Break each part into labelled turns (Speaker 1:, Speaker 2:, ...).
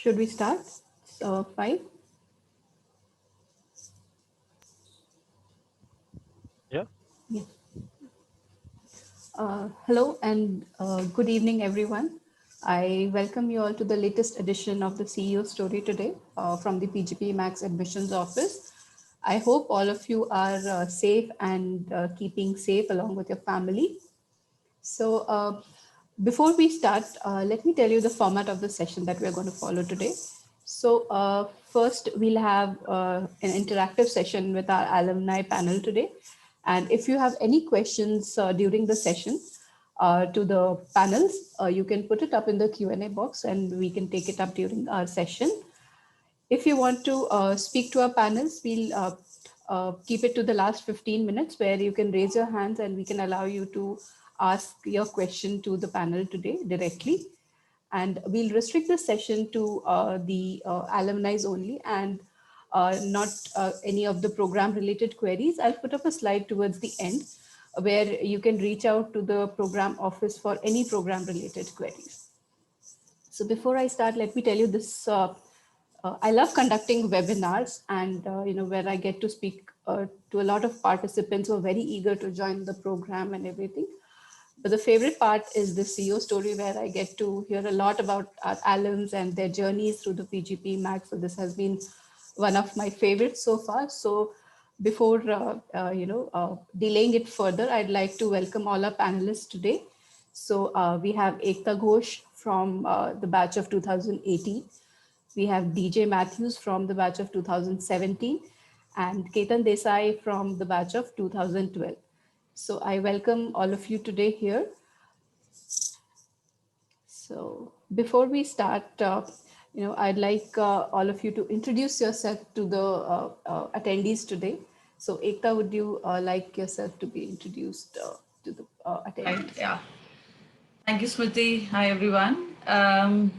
Speaker 1: should we start? Five.
Speaker 2: Yeah.
Speaker 1: Yeah. Hello and good evening, everyone. I welcome you all to the latest edition of the CEO Story today from the PGP Max Admissions Office. I hope all of you are safe and keeping safe along with your family. So, before we start, let me tell you the format of the session that we're going to follow today. So, first, we'll have an interactive session with our alumni panel today. And if you have any questions during the session to the panels, you can put it up in the Q&A box and we can take it up during our session. If you want to speak to our panels, we'll keep it to the last 15 minutes where you can raise your hands and we can allow you to ask your question to the panel today directly. And we'll restrict the session to the alumni only and not any of the program related queries. I'll put up a slide towards the end where you can reach out to the program office for any program related queries. So before I start, let me tell you this. I love conducting webinars and, where I get to speak to a lot of participants who are very eager to join the program and everything. But the favorite part is the CEO story where I get to hear a lot about our alums and their journeys through the PGP Max. So this has been one of my favorites so far. So before, delaying it further, I'd like to welcome all our panelists today. So we have Ekta Ghosh from the batch of 2018. We have DJ Matthews from the batch of 2017 and Ketan Desai from the batch of 2012. So I welcome all of you today here. So before we start, I'd like all of you to introduce yourself to the attendees today. So Ekta, would you like yourself to be introduced to the attendees?
Speaker 3: Right, yeah. Thank you, Smriti. Hi, everyone. I'm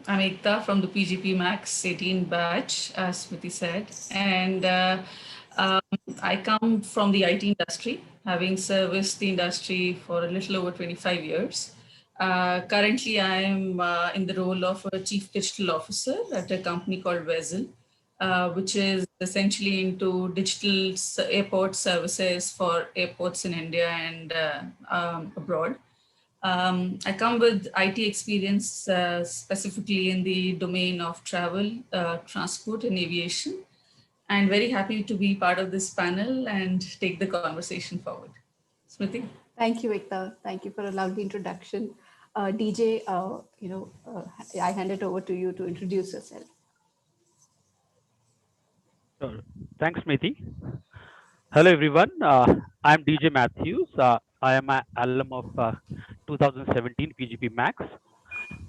Speaker 3: Ekta from the PGP Max 18 batch, as Smriti said. And um, I come from the IT industry, having serviced the industry for a little over 25 years. Currently, I'm in the role of a Chief Digital Officer at a company called Vessel, which is essentially into digital airport services for airports in India and abroad. I come with IT experience specifically in the domain of travel, transport, and aviation, and very happy to be part of this panel and take the conversation forward. Smriti?
Speaker 1: Thank you, Ekta. Thank you for a lovely introduction. DJ, I hand it over to you to introduce yourself.
Speaker 2: Sure. Thanks, Smriti. Hello, everyone. I'm DJ Matthews. I am an alum of 2017 PGP Max.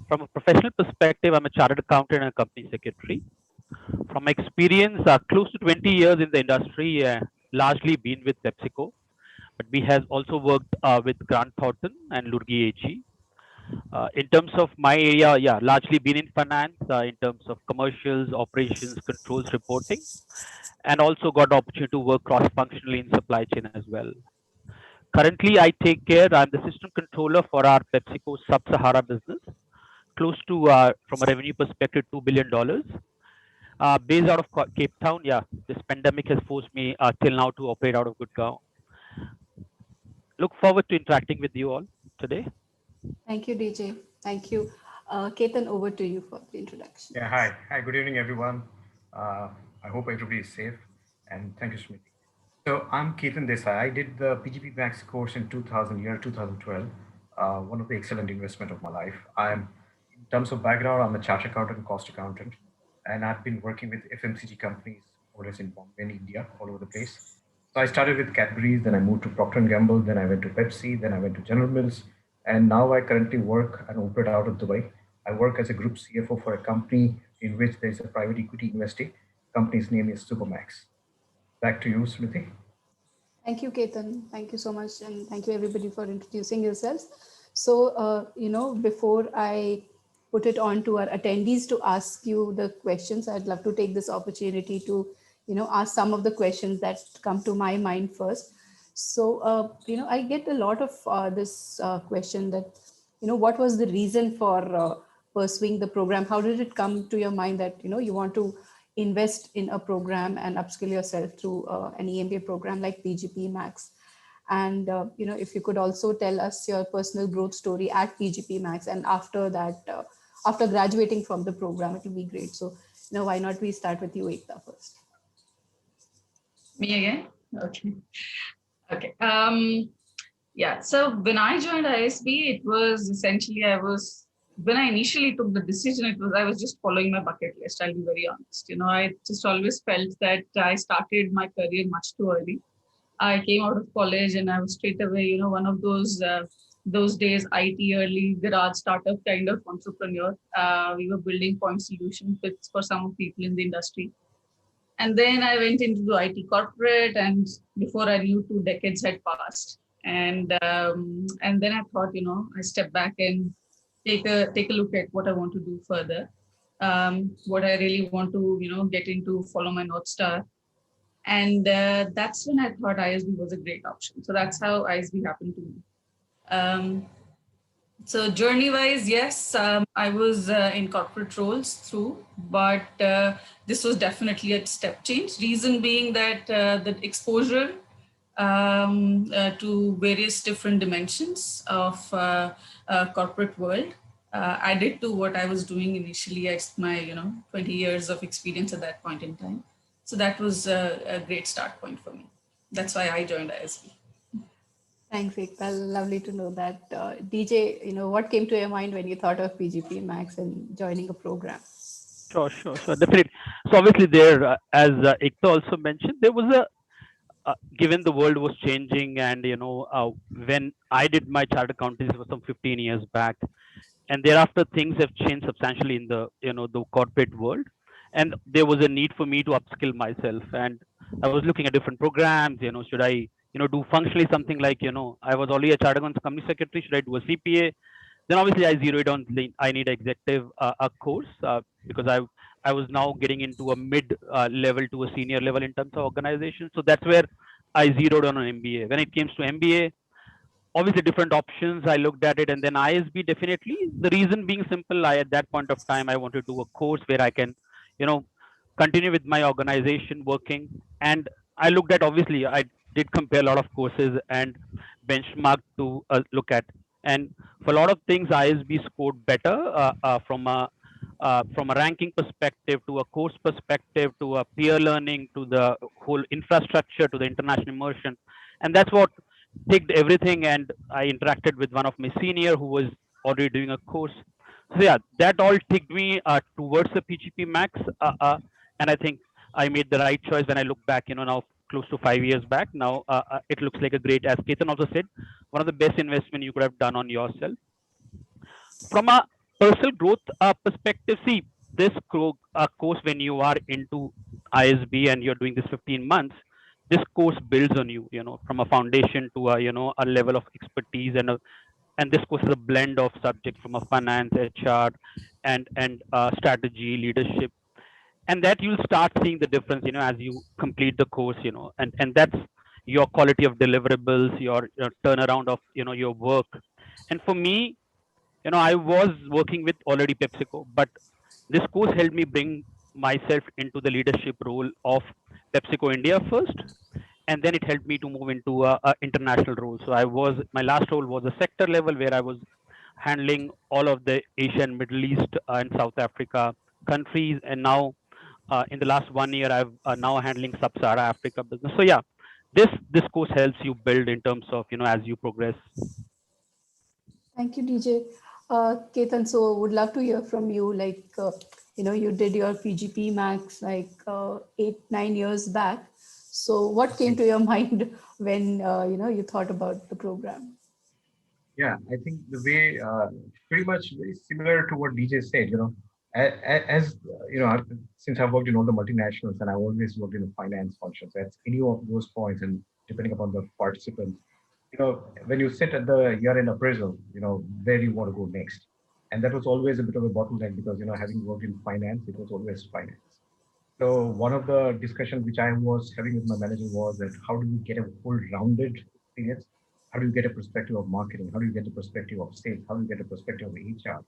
Speaker 2: From a professional perspective, I'm a chartered accountant and a company secretary. From my experience, close to 20 years in the industry, largely been with PepsiCo, but we have also worked with Grant Thornton and Lurgi AG. In terms of my area, yeah, largely been in finance, in terms of commercials, operations, controls, reporting, and also got the opportunity to work cross-functionally in supply chain as well. Currently, I take care, I'm the system controller for our PepsiCo Sub-Sahara business, close to, from a revenue perspective, $2 billion. Based out of Cape Town, yeah, this pandemic has forced me till now to operate out of Gurgaon. Look forward to interacting with you all today.
Speaker 1: Thank you, DJ. Thank you. Ketan, over to you for the introduction.
Speaker 4: Yeah, hi. Hi, good evening, everyone. I hope everybody is safe. And thank you, Smriti. So I'm Ketan Desai. I did the PGP Max course in 2012. One of the excellent investment of my life. In terms of background, I'm a chartered accountant and cost accountant. And I've been working with FMCG companies, more or less in Bombay and India, all over the place. So I started with Cadbury's, then I moved to Procter & Gamble, then I went to Pepsi, then I went to General Mills. And now I currently work and operate out of Dubai. I work as a group CFO for a company in which there's a private equity investee. Company's name is Supermax. Back to you, Smriti.
Speaker 1: Thank you, Ketan. Thank you so much. And thank you, everybody, for introducing yourselves. So, before I put it on to our attendees to ask you the questions, I'd love to take this opportunity to, ask some of the questions that come to my mind first. So, I get a lot of this question that, what was the reason for pursuing the program? How did it come to your mind that, you want to invest in a program and upskill yourself through an EMBA program like PGP Max? And, if you could also tell us your personal growth story at PGP Max, and after that, after graduating from the program, it will be great. So, why not we start with you, Ekta, first?
Speaker 3: Me again? Okay. Okay. Yeah. So when I joined ISB, it was essentially when I initially took the decision, I was just following my bucket list. I'll be very honest. I just always felt that I started my career much too early. I came out of college and I was straight away, one of those days IT early garage startup kind of entrepreneur. We were building point solutions for some of people in the industry. And then I went into the IT corporate, and before I knew, 2 decades had passed. And then I thought, I stepped back and take a look at what I want to do further, what I really want to, get into, follow my North Star. And that's when I thought ISB was a great option. So that's how ISB happened to me. So journey-wise, yes, I was in corporate roles through, but this was definitely a step change. Reason being that the exposure to various different dimensions of corporate world added to what I was doing initially at my 20 years of experience at that point in time. So that was a great start point for me. That's why I joined ISB.
Speaker 1: Thanks, Ekta. Lovely to know that. DJ, what came to your mind when you thought of PGP Max and joining a program?
Speaker 2: Sure, definitely. So obviously there, as Ekta also mentioned, there was given the world was changing, and when I did my chartered accountancy, it was some 15 years back, and thereafter things have changed substantially in the the corporate world, and there was a need for me to upskill myself, and I was looking at different programs. Should I do functionally something like I was already a chartered accountant company secretary. Should I do a CPA? Then obviously I zeroed on I need executive a course because I was now getting into a mid level to a senior level in terms of organization. So that's where I zeroed on an MBA. When it came to MBA, obviously different options. I looked at it, and then ISB definitely. The reason being simple, I at that point of time I wanted to do a course where I can, continue with my organization working. And I looked at, obviously I did compare a lot of courses and benchmark to look at. And for a lot of things, ISB scored better from a ranking perspective, to a course perspective, to a peer learning, to the whole infrastructure, to the international immersion. And that's what ticked everything. And I interacted with one of my senior who was already doing a course. So yeah, that all ticked me towards the PGP Max. And I think I made the right choice when I look back, now close to 5 years back. Now it looks like a great, as Ketan also said, one of the best investment you could have done on yourself. From a personal growth perspective, see, this course, when you are into ISB and you're doing this 15 months, this course builds on you, from a foundation to a level of expertise, and this course is a blend of subjects from a finance, HR, and strategy, leadership, and that you'll start seeing the difference, as you complete the course, and that's your quality of deliverables, your turnaround of your work. And for me, I was working with already PepsiCo, but this course helped me bring myself into the leadership role of PepsiCo India first, and then it helped me to move into a international role. So my last role was a sector level where I was handling all of the Asia and Middle East and South Africa countries, and now in the last 1 year, I've now handling Sub-Sahara Africa business. So yeah, this course helps you build in terms of as you progress.
Speaker 1: Thank you, DJ. Ketan, so would love to hear from you. Like, you did your PGP Max like 8-9 years back. So what came to your mind when, you thought about the program?
Speaker 4: Yeah, I think the way pretty much very similar to what DJ said, as since I've worked in all the multinationals and I've always worked in the finance functions, at any of those points, and depending upon the participants, when you sit at the year-end appraisal, where do you want to go next? And that was always a bit of a bottleneck because, having worked in finance, it was always finance. So one of the discussions which I was having with my manager was that how do we get a full rounded experience? How do you get a perspective of marketing? How do you get a perspective of sales? How do you get a perspective of HR?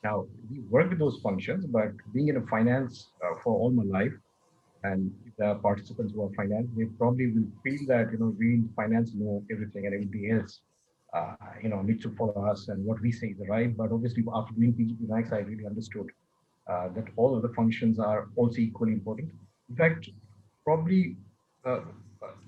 Speaker 4: Now, we work with those functions, but being in a finance for all my life, and the participants who are finance, they probably will feel that, we in finance know everything and everybody else, needs to follow us and what we say is right. But obviously, after doing PGP Max, I really understood that all of the functions are also equally important. In fact, probably uh,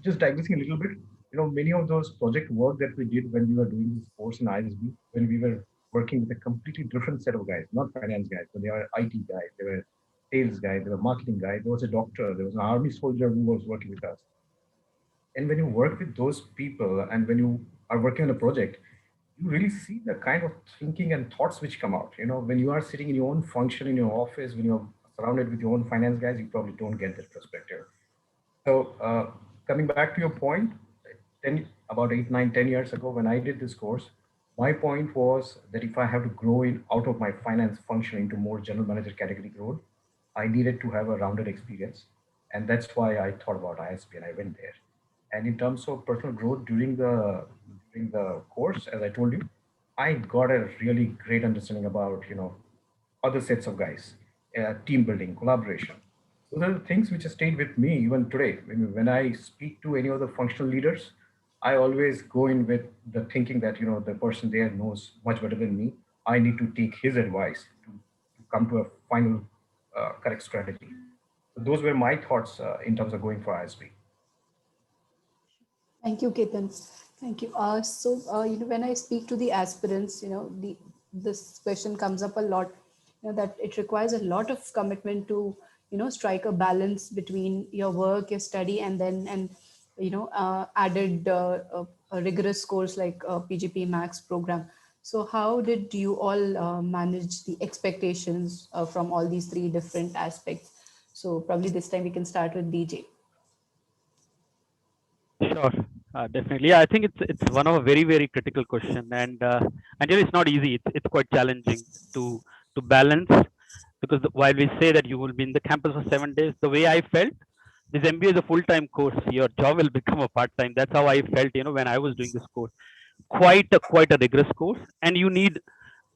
Speaker 4: just digressing a little bit, many of those project work that we did when we were doing this course in ISB, when we were working with a completely different set of guys, not finance guys, but they were IT guys, they were sales guys, they were marketing guys, there was a doctor, there was an army soldier who was working with us. And when you work with those people and when you are working on a project, you really see the kind of thinking and thoughts which come out. When you are sitting in your own function in your office, when you're surrounded with your own finance guys, you probably don't get that perspective. So coming back to your point, about 8, 9, 10 years ago when I did this course, my point was that if I have to grow in out of my finance function into more general manager category role, I needed to have a rounded experience. And that's why I thought about ISB and I went there. And in terms of personal growth during the course, as I told you, I got a really great understanding about other sets of guys, team building, collaboration. Those are the things which have stayed with me even today. When I speak to any of the functional leaders, I always go in with the thinking that the person there knows much better than me. I need to take his advice to come to a final correct strategy. So those were my thoughts in terms of going for ISB.
Speaker 1: Thank you, Ketan. Thank you. When I speak to the aspirants, this question comes up a lot. That it requires a lot of commitment to, strike a balance between your work, your study, and added a rigorous course like PGP Max program. So, how did you all manage the expectations from all these three different aspects? So, probably this time we can start with DJ.
Speaker 2: Sure, definitely. Yeah, I think it's one of a very very critical question, and it's not easy. It's quite challenging to balance because while we say that you will be in the campus for 7 days, the way I felt, this MBA is a full-time course. Your job will become a part-time. That's how I felt, when I was doing this course. Quite a rigorous course, and you need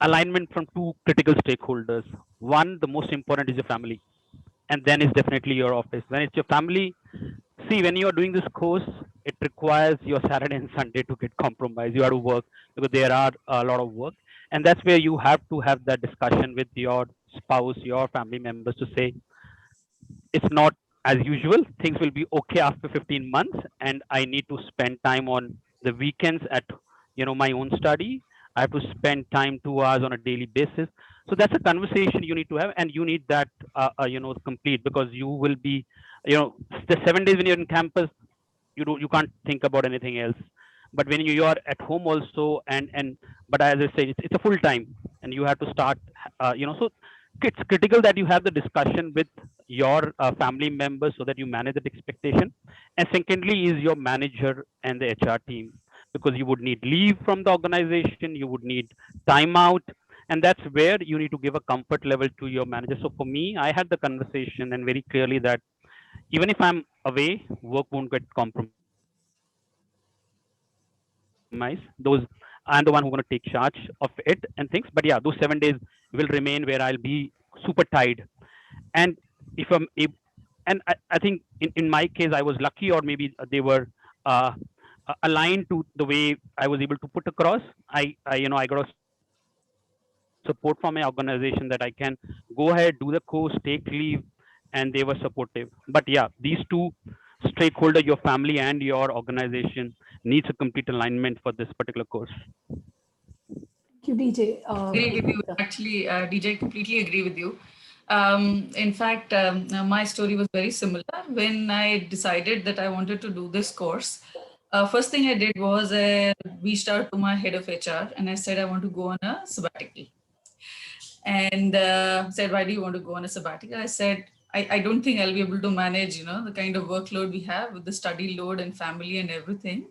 Speaker 2: alignment from two critical stakeholders. One, the most important is your family, and then is definitely your office. When it's your family, see, when you are doing this course, it requires your Saturday and Sunday to get compromised. You have to work because there are a lot of work, and that's where you have to have that discussion with your spouse, your family members, to say it's not as usual. Things will be okay after 15 months, and I need to spend time on the weekends at my own study. I have to spend time 2 hours on a daily basis. So that's a conversation you need to have, and you need that complete, because you will be the 7 days when you're in campus, you can't think about anything else. But when you are at home also, and but as I say, it's a full time, and you have to start so it's critical that you have the discussion with your family members so that you manage that expectation. And secondly is your manager and the HR team, because you would need leave from the organization, you would need time out, and that's where you need to give a comfort level to your manager. So for me, I had the conversation and very clearly that even if I'm away, work won't get compromised. Those, I'm the one who's going to take charge of it and things. But yeah, those 7 days will remain where I'll be super tied. And if I'm able, and I think in my case, I was lucky, or maybe they were aligned to the way I was able to put across. I got a support from my organization that I can go ahead, do the course, take leave, and they were supportive. But yeah, these two stakeholder, your family and your organization, needs a complete alignment for this particular course.
Speaker 1: Thank you, DJ.
Speaker 3: Agree with you. Actually, DJ, completely agree with you. In fact, my story was very similar. When I decided that I wanted to do this course, first thing I did was I reached out to my head of HR and I said I want to go on a sabbatical. And said, why do you want to go on a sabbatical? I said, I don't think I'll be able to manage, the kind of workload we have with the study load and family and everything.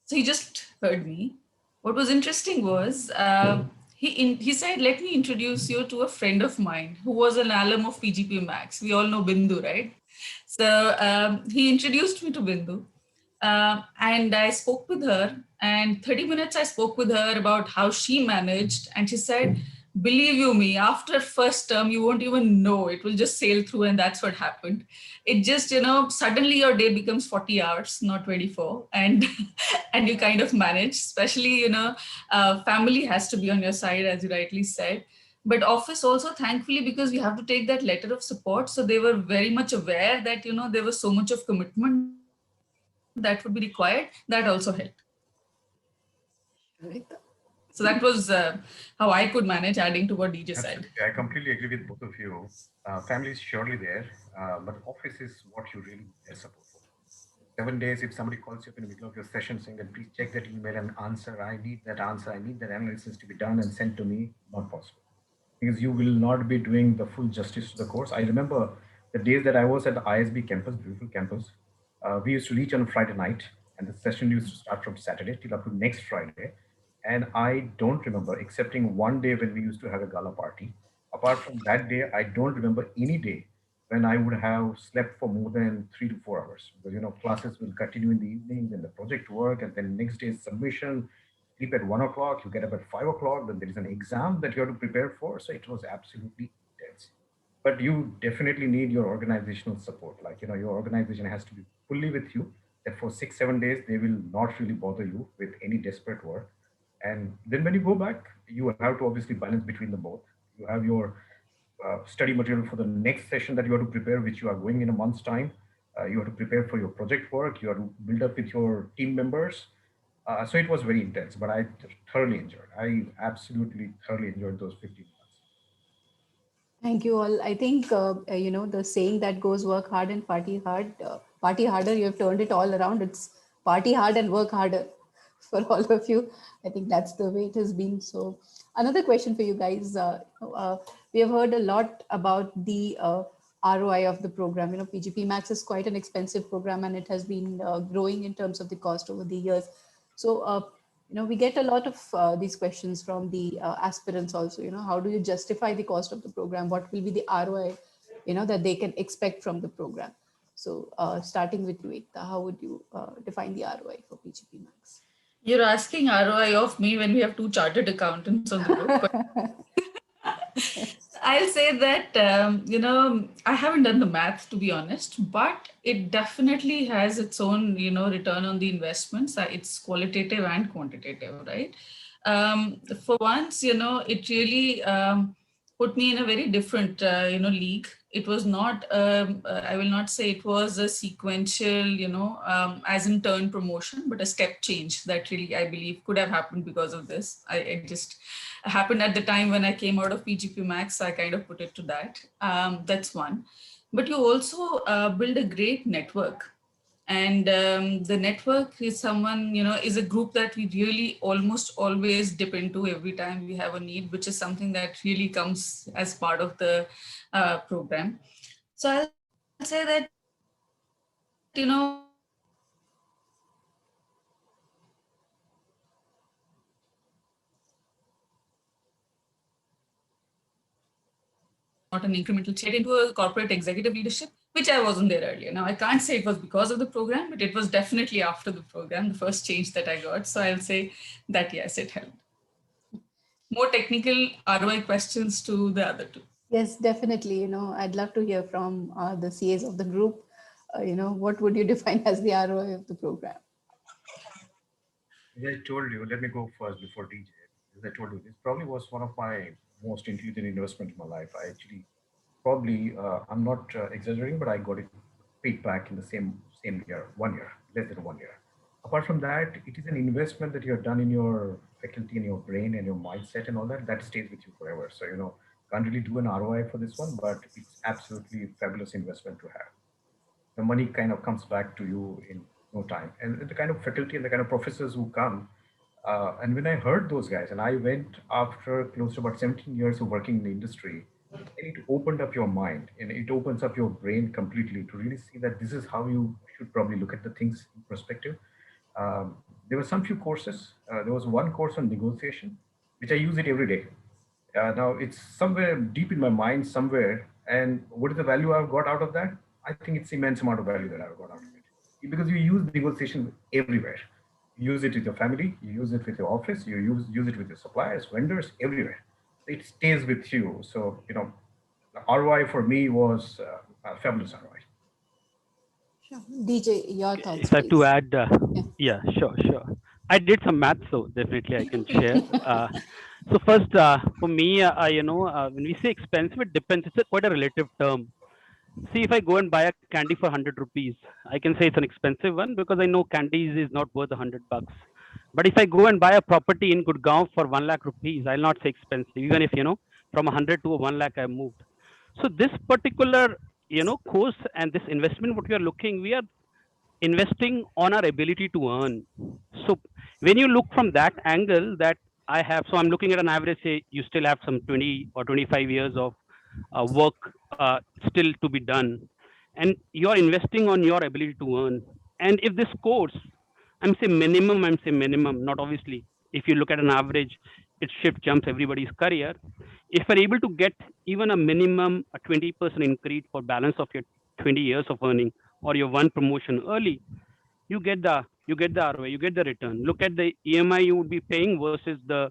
Speaker 3: So he just heard me. What was interesting was he said, let me introduce you to a friend of mine who was an alum of PGP Max. We all know Bindu, right? So he introduced me to Bindu. And I spoke with her, and 30 minutes I spoke with her about how she managed. And she said, believe you me, after first term, you won't even know. It will just sail through, and that's what happened. It just, suddenly your day becomes 40 hours, not 24, and and you kind of manage. Especially, family has to be on your side, as you rightly said. But office also, thankfully, because we have to take that letter of support, so they were very much aware that there was so much of commitment that would be required. That also helped.
Speaker 1: Right.
Speaker 3: So that was how I could manage, adding to what DJ said.
Speaker 4: Absolutely. I completely agree with both of you. Family is surely there, but office is what you really need their support for. 7 days, if somebody calls you up in the middle of your session saying that please check that email and answer, I need that answer, I need that analysis to be done and sent to me, not possible. Because you will not be doing the full justice to the course. I remember the days that I was at the ISB campus, beautiful campus. We used to reach on Friday night, and the session used to start from Saturday till up to next Friday. And I don't remember, excepting one day when we used to have a gala party. Apart from that day, I don't remember any day when I would have slept for more than 3 to 4 hours. Because classes will continue in the evening, then the project work, and then next day's submission, sleep at 1 o'clock, you get up at 5 o'clock, then there is an exam that you have to prepare for. So it was absolutely intense. But you definitely need your organizational support. Like, your organization has to be fully with you, that for 6, 7 days, they will not really bother you with any desperate work. And then when you go back, you have to obviously balance between the both. You have your study material for the next session that you have to prepare, which you are going in a month's time. You have to prepare for your project work. You have to build up with your team members. So it was very intense, but I thoroughly enjoyed. I absolutely thoroughly enjoyed those 15 months.
Speaker 1: Thank you all. I think, the saying that goes work hard and party hard, party harder, you have turned it all around. It's party hard and work harder for all of you. I think that's the way it has been. So, another question for you guys. We have heard a lot about the ROI of the program. PGP Max is quite an expensive program, and it has been growing in terms of the cost over the years. So, we get a lot of these questions from the aspirants also. How do you justify the cost of the program? What will be the ROI, that they can expect from the program? So, starting with you, Ekta, how would you define the ROI for PGP Max?
Speaker 3: You're asking ROI of me when we have two chartered accountants on the group. I'll say that, I haven't done the math, to be honest, but it definitely has its own, return on the investments. It's qualitative and quantitative, right? For once, it really put me in a very different, league. It was not, I will not say it was a sequential, as in turn promotion, but a step change that really, I believe, could have happened because of this. It just happened at the time when I came out of PGP Max. I kind of put it to that. That's one. But you also build a great network. And the network is someone, is a group that we really almost always dip into every time we have a need, which is something that really comes as part of the program. So I'll say that, not an incremental change into a corporate executive leadership, which I wasn't there earlier. Now, I can't say it was because of the program, but it was definitely after the program, the first change that I got. So I'll say that, yes, it helped. More technical ROI questions to the other two.
Speaker 1: Yes, definitely. I'd love to hear from the CAs of the group. What would you define as the ROI of the program?
Speaker 4: As I told you, let me go first before DJ. As I told you, this probably was one of my most intelligent investments in my life. I actually probably, I'm not exaggerating, but I got it paid back in the same year, 1 year, less than 1 year. Apart from that, it is an investment that you have done in your faculty and your brain and your mindset and all that, that stays with you forever. So, can't really do an ROI for this one, but it's absolutely fabulous investment to have. The money kind of comes back to you in no time. And the kind of faculty and the kind of professors who come, and when I heard those guys, and I went after close to about 17 years of working in the industry, and it opened up your mind and it opens up your brain completely to really see that this is how you should probably look at the things in perspective. There were some few courses. There was one course on negotiation, which I use it every day. Now it's somewhere deep in my mind somewhere. And what is the value I've got out of that? I think it's immense amount of value that I've got out of it. Because you use negotiation everywhere. You use it with your family, you use it with your office, you use it with your suppliers, vendors, everywhere. it stays with you. So, the ROI for me was a fabulous ROI.
Speaker 1: Sure. DJ, your thoughts,
Speaker 2: If I have to
Speaker 1: please.
Speaker 2: add,
Speaker 1: Yeah.
Speaker 2: yeah, sure. I did some math, so definitely I can share. So first, for me, when we say expensive, it depends. It's quite a relative term. See, if I go and buy a candy for 100 rupees, I can say it's an expensive one because I know candies is not worth 100 bucks. But if I go and buy a property in Gurgaon for 1 lakh rupees, I'll not say expensive, even if, from 100 to a 1 lakh I moved. So this particular, course and this investment, what we are looking, we are investing on our ability to earn. So when you look from that angle, that I have, so I'm looking at an average, say you still have some 20 or 25 years of work still to be done, and you're investing on your ability to earn. And if this course, I'm saying minimum, not obviously. If you look at an average, it shift jumps everybody's career. If you're able to get even a minimum a 20% increase for balance of your 20 years of earning, or your one promotion early, you get the ROI, you get the return. Look at the EMI you would be paying versus the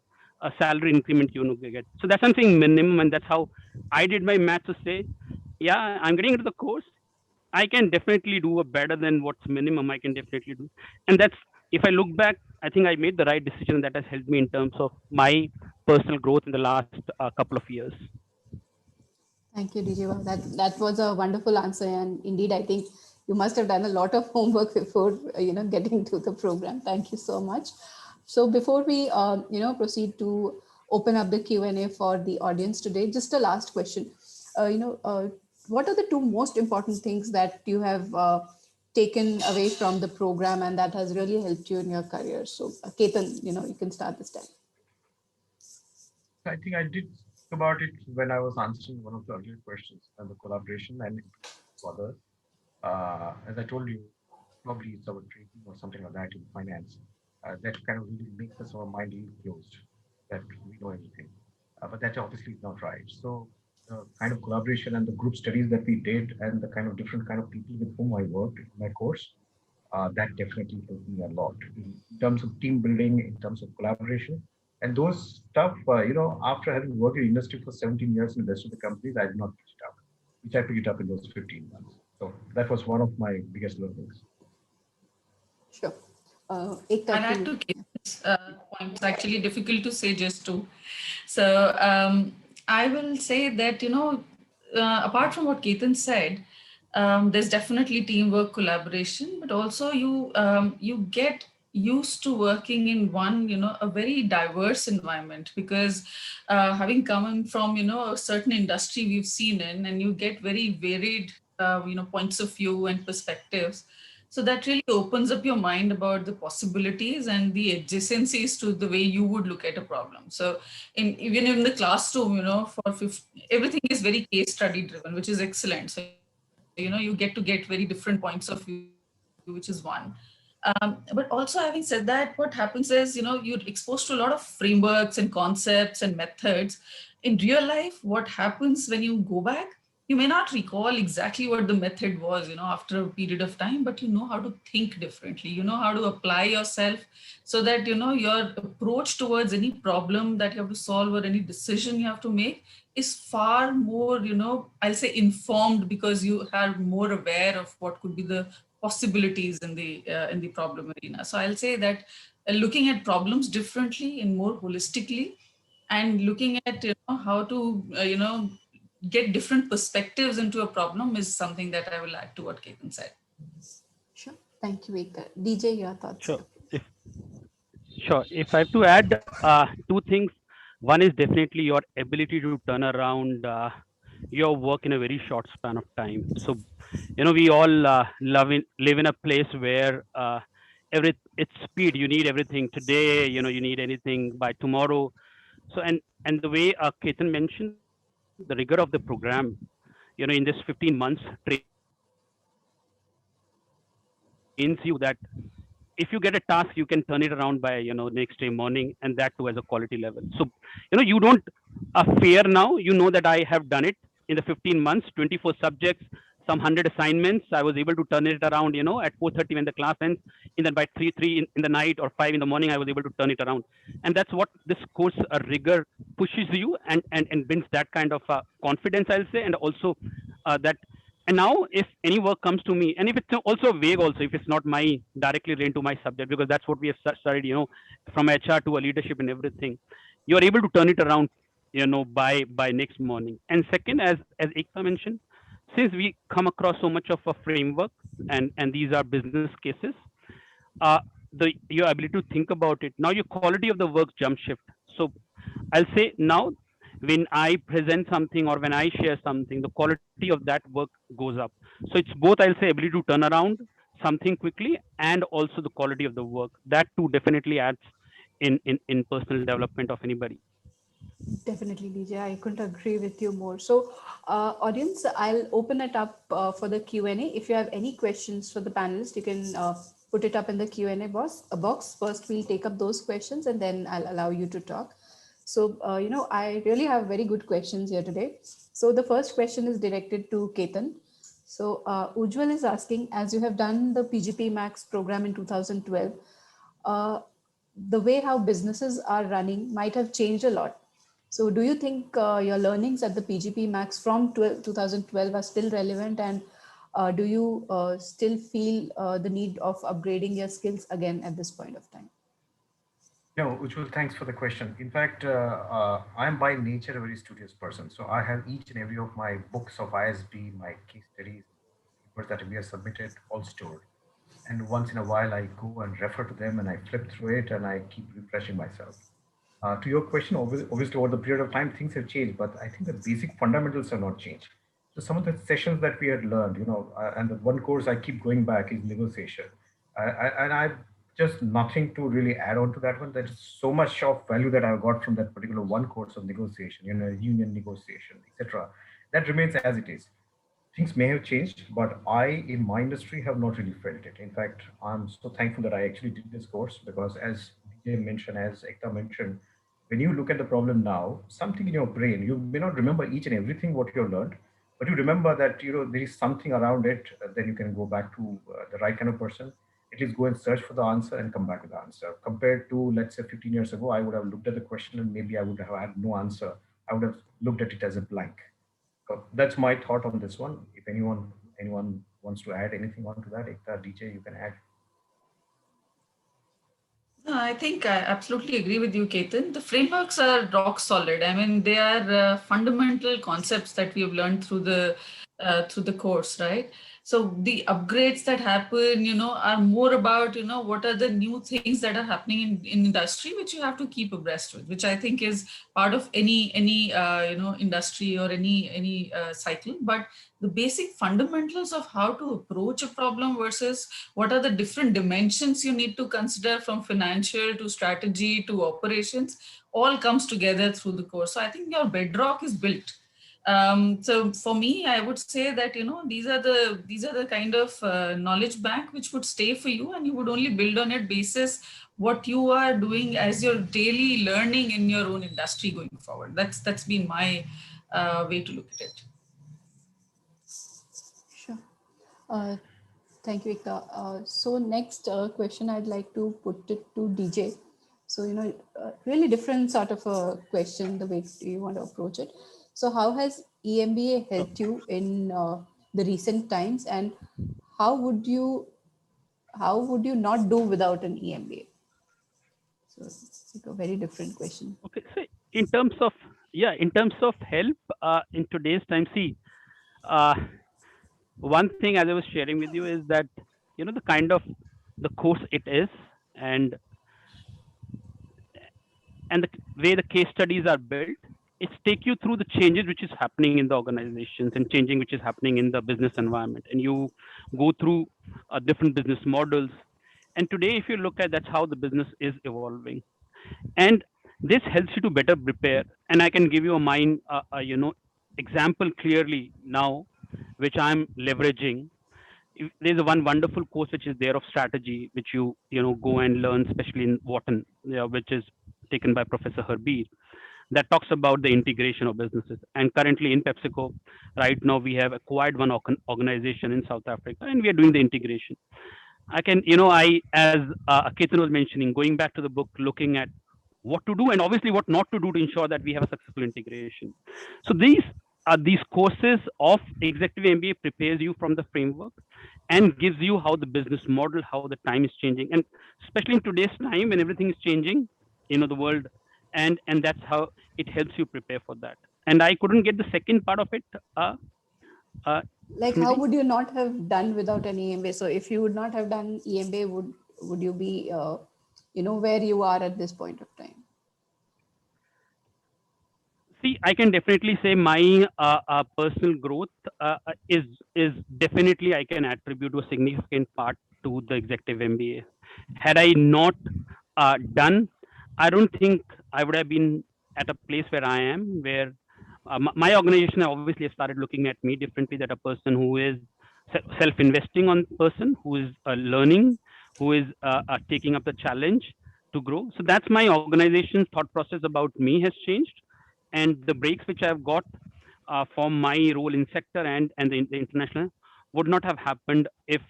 Speaker 2: salary increment get. So that's something minimum, and that's how I did my math to say, yeah, I'm getting into the course. I can definitely do a better than what's minimum. I can definitely do, and that's, if I look back, I think I made the right decision that has helped me in terms of my personal growth in the last couple of years.
Speaker 1: Thank you, DJ. Wow, that was a wonderful answer, and indeed, I think you must have done a lot of homework before getting to the program. Thank you so much. So before we proceed to open up the Q&A for the audience today, just a last question. What are the two most important things that you have taken away from the program and that has really helped you in your career? So, Ketan, you can start this time.
Speaker 4: I think I did speak about it when I was answering one of the earlier questions and the collaboration and others. As I told you, probably it's our training or something like that in finance that kind of really makes us our mind really closed, that we know everything. But that obviously is not right. So the kind of collaboration and the group studies that we did and the kind of different kind of people with whom I worked in my course, that definitely helped me a lot in terms of team building, in terms of collaboration. And those stuff, after having worked in industry for 17 years in the rest of the companies, I did not pick it up, which I picked it up in those 15 months. So that was one of my biggest learnings.
Speaker 1: Sure.
Speaker 3: And add to Ketan's point, it's actually difficult to say just two. So I will say that, apart from what Ketan said, there's definitely teamwork, collaboration, but also you get used to working in one, a very diverse environment, because having come from, a certain industry we've seen in, and you get very varied, points of view and perspectives. So that really opens up your mind about the possibilities and the adjacencies to the way you would look at a problem. So even in the classroom, everything is very case study driven, which is excellent. So, you get to get very different points of view, which is one. But also, having said that, what happens is, you're exposed to a lot of frameworks and concepts and methods. In real life, what happens when you go back, you may not recall exactly what the method was, after a period of time, but you know how to think differently. You know how to apply yourself so that, your approach towards any problem that you have to solve or any decision you have to make is far more, I'll say informed, because you are more aware of what could be the possibilities in the problem arena. So I'll say that looking at problems differently and more holistically, and looking at how to get different perspectives into a problem is something that I will add to what Ketan said.
Speaker 1: Sure. Thank you, Ekta. DJ, your thoughts.
Speaker 2: Sure. If I have to add two things, one is definitely your ability to turn around your work in a very short span of time. So, we all live in a place where it's speed. You need everything today. You need anything by tomorrow. So, and the way Ketan mentioned, the rigor of the program, in this 15 months trains you that if you get a task, you can turn it around by next day morning, and that too as a quality level. So you don't fear now. You know that I have done it in the 15 months, 24 subjects, some 100 assignments. I was able to turn it around, at 4:30 when the class ends, and then by 3 in the night or 5 in the morning, I was able to turn it around. And that's what this course rigor pushes you and builds that kind of confidence, I'll say, and also that. And now, if any work comes to me, and if it's also vague, also if it's not my directly related to my subject, because that's what we have studied, from HR to a leadership and everything, you are able to turn it around, by next morning. And second, as Ekta mentioned, since we come across so much of a framework and these are business cases, uh, the your ability to think about it now, your quality of the work jump shift. So I'll say now, when I present something or when I share something, the quality of that work goes up. So it's both, I'll say, ability to turn around something quickly and also the quality of the work. That too definitely adds in personal development of anybody.
Speaker 1: Definitely, DJ. I couldn't agree with you more. So, audience, I'll open it up for the Q&A. If you have any questions for the panelists, you can put it up in the Q&A box. First, we'll take up those questions and then I'll allow you to talk. So, I really have very good questions here today. So, the first question is directed to Ketan. So, Ujjwal is asking, as you have done the PGP Max program in 2012, uh, the way how businesses are running might have changed a lot. So do you think your learnings at the PGP Max from 2012 are still relevant, and do you still feel the need of upgrading your skills again at this point of time?
Speaker 4: No, Ujjwal, thanks for the question. In fact, I'm by nature a very studious person. So I have each and every of my books of ISB, my case studies, papers that we have submitted, all stored. And once in a while, I go and refer to them and I flip through it and I keep refreshing myself. To your question, obviously, over the period of time, things have changed, but I think the basic fundamentals have not changed. So some of the sessions that we had learned, and the one course I keep going back is negotiation. And I just nothing to really add on to that one. There's so much of value that I've got from that particular one course of negotiation, union negotiation, etc. That remains as it is. Things may have changed, but I, in my industry, have not really felt it. In fact, I'm so thankful that I actually did this course because, as DJ mentioned, as Ekta mentioned, when you look at the problem now, something in your brain, you may not remember each and everything what you have learned, but you remember that there is something around it. Then you can go back to the right kind of person. At least go and search for the answer and come back with the answer. Compared to, let's say, 15 years ago, I would have looked at the question and maybe I would have had no answer. I would have looked at it as a blank. So that's my thought on this one. If anyone wants to add anything onto that, Ekta, DJ, you can add.
Speaker 3: No, I think I absolutely agree with you, Ketan. The frameworks are rock solid. I mean, they are fundamental concepts that we have learned through the course, right? So the upgrades that happen, are more about, what are the new things that are happening in industry, which you have to keep abreast with, which I think is part of any industry or any cycle. But the basic fundamentals of how to approach a problem versus what are the different dimensions you need to consider, from financial to strategy to operations, all comes together through the course. So I think your bedrock is built. So for me, I would say that these are the kind of knowledge bank which would stay for you, and you would only build on it basis what you are doing as your daily learning in your own industry going forward. That's been my way to look at it.
Speaker 1: Sure. Uh, Thank you, Ekta. So next question, I'd like to put it to DJ. So, really different sort of a question, the way you want to approach it. So how has EMBA helped you in the recent times, and how would you not do without an EMBA? So it's like a very different question.
Speaker 2: Okay, so in terms of help in today's time, see, uh, one thing as I was sharing with you is that the kind of the course it is, and the way the case studies are built, it's take you through the changes which is happening in the organizations and changing which is happening in the business environment, and you go through different business models. And today, if you look at, that's how the business is evolving, and this helps you to better prepare. And I can give you a example clearly now, which I'm leveraging. There's a one wonderful course which is there of strategy, which you go and learn, especially in Wharton, which is taken by Professor Herbie. that talks about the integration of businesses. And currently in PepsiCo, right now we have acquired one organization in South Africa, and we are doing the integration. I can, as Ketan was mentioning, going back to the book, looking at what to do and obviously what not to do to ensure that we have a successful integration. So these courses of executive MBA prepares you from the framework and gives you how the business model, how the time is changing, and especially in today's time when everything is changing, the world, and that's how it helps you prepare for that. And I couldn't get the second part of it, uh,
Speaker 1: Like, how
Speaker 2: Smriti.
Speaker 1: would you not have done without an EMBA? So if you would not have done EMBA, would you be, where you are at this point of time?
Speaker 2: See, I can definitely say my personal growth is definitely I can attribute to a significant part to the executive MBA. Had I not done, I don't think I would have been at a place where I am, where my organization obviously have started looking at me differently. That a person who is self-investing on person, who is learning, who is taking up the challenge to grow. So that's my organization's thought process about me has changed, and the breaks which I've got from my role in sector and the international would not have happened if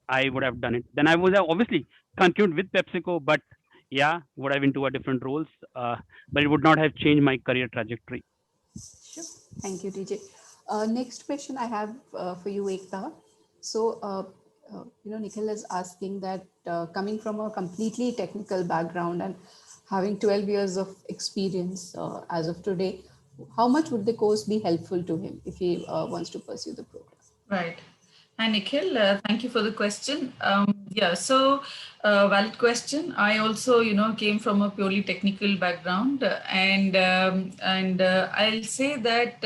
Speaker 2: I would have done it. Then I would have obviously continued with PepsiCo, but yeah, would have into a different roles, but it would not have changed my career trajectory.
Speaker 1: Sure. Thank you, TJ. Next question I have for you, Ekta. So, Nikhil is asking that coming from a completely technical background and having 12 years of experience as of today, how much would the course be helpful to him if he wants to pursue the program?
Speaker 3: Right. Hi, Nikhil. Thank you for the question. Yeah, so valid question. I also, came from a purely technical background, and I'll say that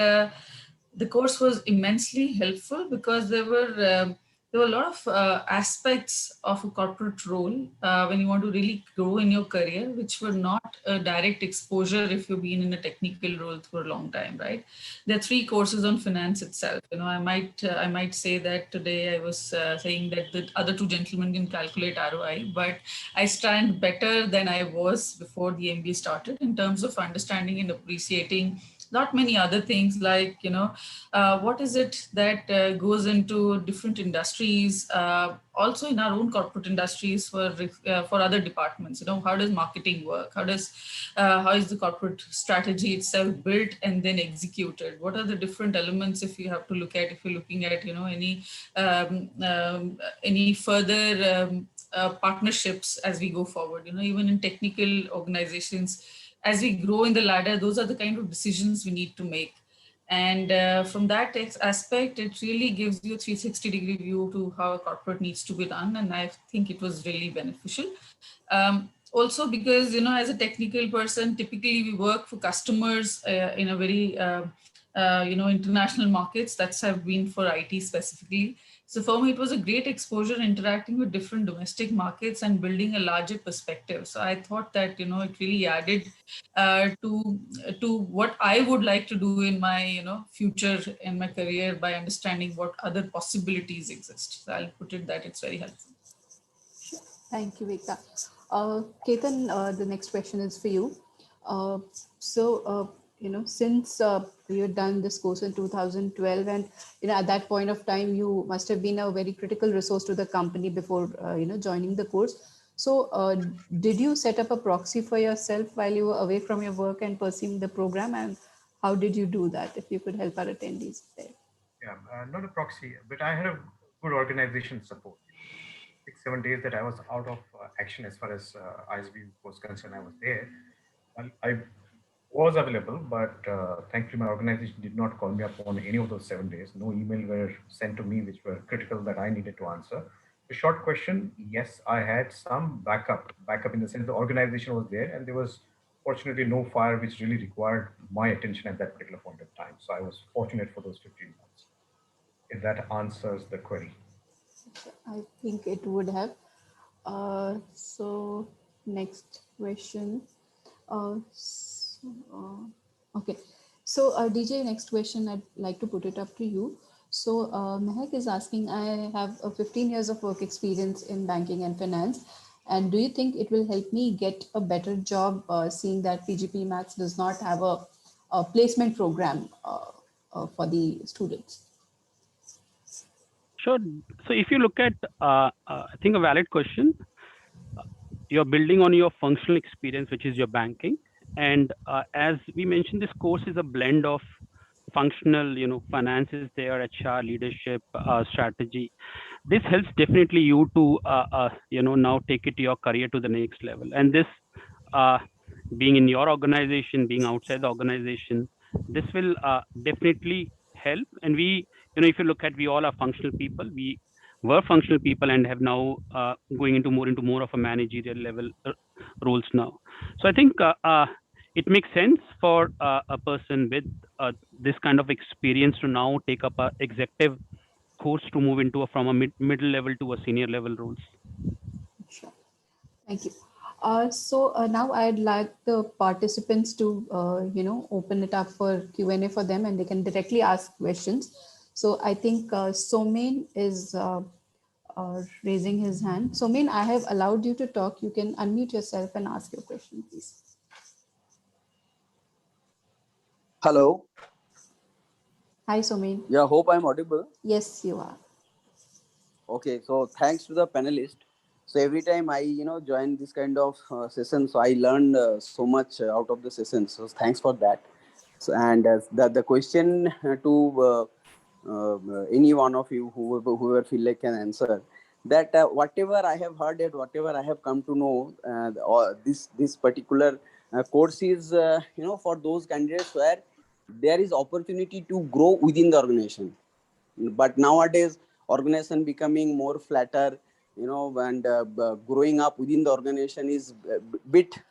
Speaker 3: the course was immensely helpful because there were a lot of aspects of a corporate role when you want to really grow in your career, which were not a direct exposure if you've been in a technical role for a long time, right? There are 3 courses on finance itself. I might say that today I was saying that the other 2 gentlemen can calculate ROI, but I stand better than I was before the MBA started in terms of understanding and appreciating not many other things like, what is it that goes into different industries, also in our own corporate industries for other departments. How does marketing work? How is the corporate strategy itself built and then executed? What are the different elements if you have to look at, if you're looking at, any further partnerships as we go forward, even in technical organizations, as we grow in the ladder, those are the kind of decisions we need to make. And from that aspect, it really gives you a 360-degree view to how a corporate needs to be done. And I think it was really beneficial. Also because, as a technical person, typically we work for customers in a very, international markets. That's have been for IT specifically. So for me, it was a great exposure interacting with different domestic markets and building a larger perspective. So I thought that, it really added to what I would like to do in my, future in my career by understanding what other possibilities exist. So I'll put it that it's very helpful.
Speaker 1: Thank you, Ekta. Ketan, the next question is for you. Since you've done this course in 2012, and at that point of time, you must have been a very critical resource to the company before joining the course. So, did you set up a proxy for yourself while you were away from your work and pursuing the program, and how did you do that? If you could help our attendees there.
Speaker 4: Yeah, not a proxy, but I had a good organization support. 6-7 days that I was out of action as far as ISB was concerned, I was there. I was available, but thankfully my organization did not call me up on any of those 7 days. No email were sent to me which were critical that I needed to answer. The short question, yes, I had some backup in the sense the organization was there and there was fortunately no fire which really required my attention at that particular point of time. So I was fortunate for those 15 months. If that answers the query.
Speaker 1: I think it would have. So next question. Okay. So DJ, next question, I'd like to put it up to you. So Mehak is asking, I have 15 years of work experience in banking and finance. And do you think it will help me get a better job, seeing that PGP Max does not have a placement program for the students?
Speaker 2: Sure. So if you look at, I think a valid question, you're building on your functional experience, which is your banking. And as we mentioned, this course is a blend of functional, finances there, HR, leadership, strategy. This helps definitely you to, now take it to your career to the next level. And this, uh, being in your organization, being outside the organization, this will definitely help. And we, if you look at, we all are functional people. We were functional people and have now going into more of a managerial level roles now. So I think it makes sense for a person with this kind of experience to now take up a executive course to move into from a middle level to a senior level roles.
Speaker 1: Sure. Thank you. So now I'd like the participants to, open it up for Q&A for them, and they can directly ask questions. So I think Somen is raising his hand. Somen, I have allowed you to talk. You can unmute yourself and ask your question, please.
Speaker 5: Hello.
Speaker 1: Hi, Somen.
Speaker 5: Yeah, hope I'm audible.
Speaker 1: Yes, you are.
Speaker 5: Okay, so thanks to the panelist. So every time I, join this kind of session, so I learned so much out of the session. So thanks for that. So, and the question to any one of you, whoever feel like can answer, that whatever I have heard and whatever I have come to know, this particular course is, for those candidates where there is opportunity to grow within the organization. But nowadays organization becoming more flatter, and growing up within the organization is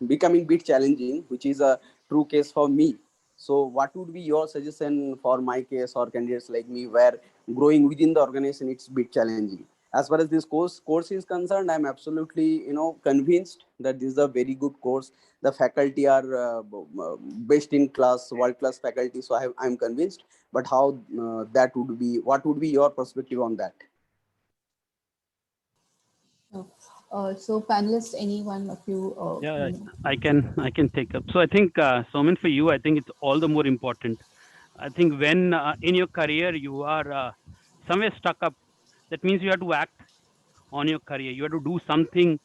Speaker 5: becoming bit challenging, which is a true case for me. So what would be your suggestion for my case or candidates like me, where growing within the organization it's bit challenging? As far as this course is concerned, I'm absolutely convinced that this is a very good course. The faculty are best in class, world class faculty, so I'm convinced. But how that would be, what would be your perspective on that?
Speaker 1: So panelists, any one of you?
Speaker 2: Yeah, I can take up. So I think Somen, for you, I think it's all the more important. I think when in your career you are somewhere stuck up, that means you have to act on your career. You have to do something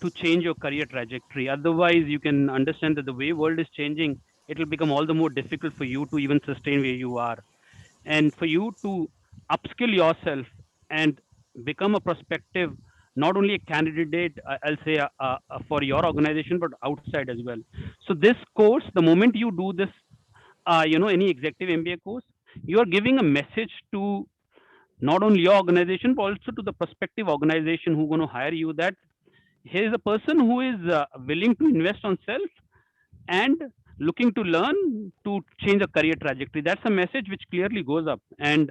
Speaker 2: to change your career trajectory. Otherwise, you can understand that the way world is changing, it will become all the more difficult for you to even sustain where you are. And for you to upskill yourself and become a prospective, not only a candidate, I'll say for your organization, but outside as well. So this course, the moment you do this, any executive MBA course, you are giving a message to not only your organization, but also to the prospective organization who are going to hire you, that here is a person who is willing to invest on self and looking to learn to change a career trajectory. That's a message which clearly goes up. And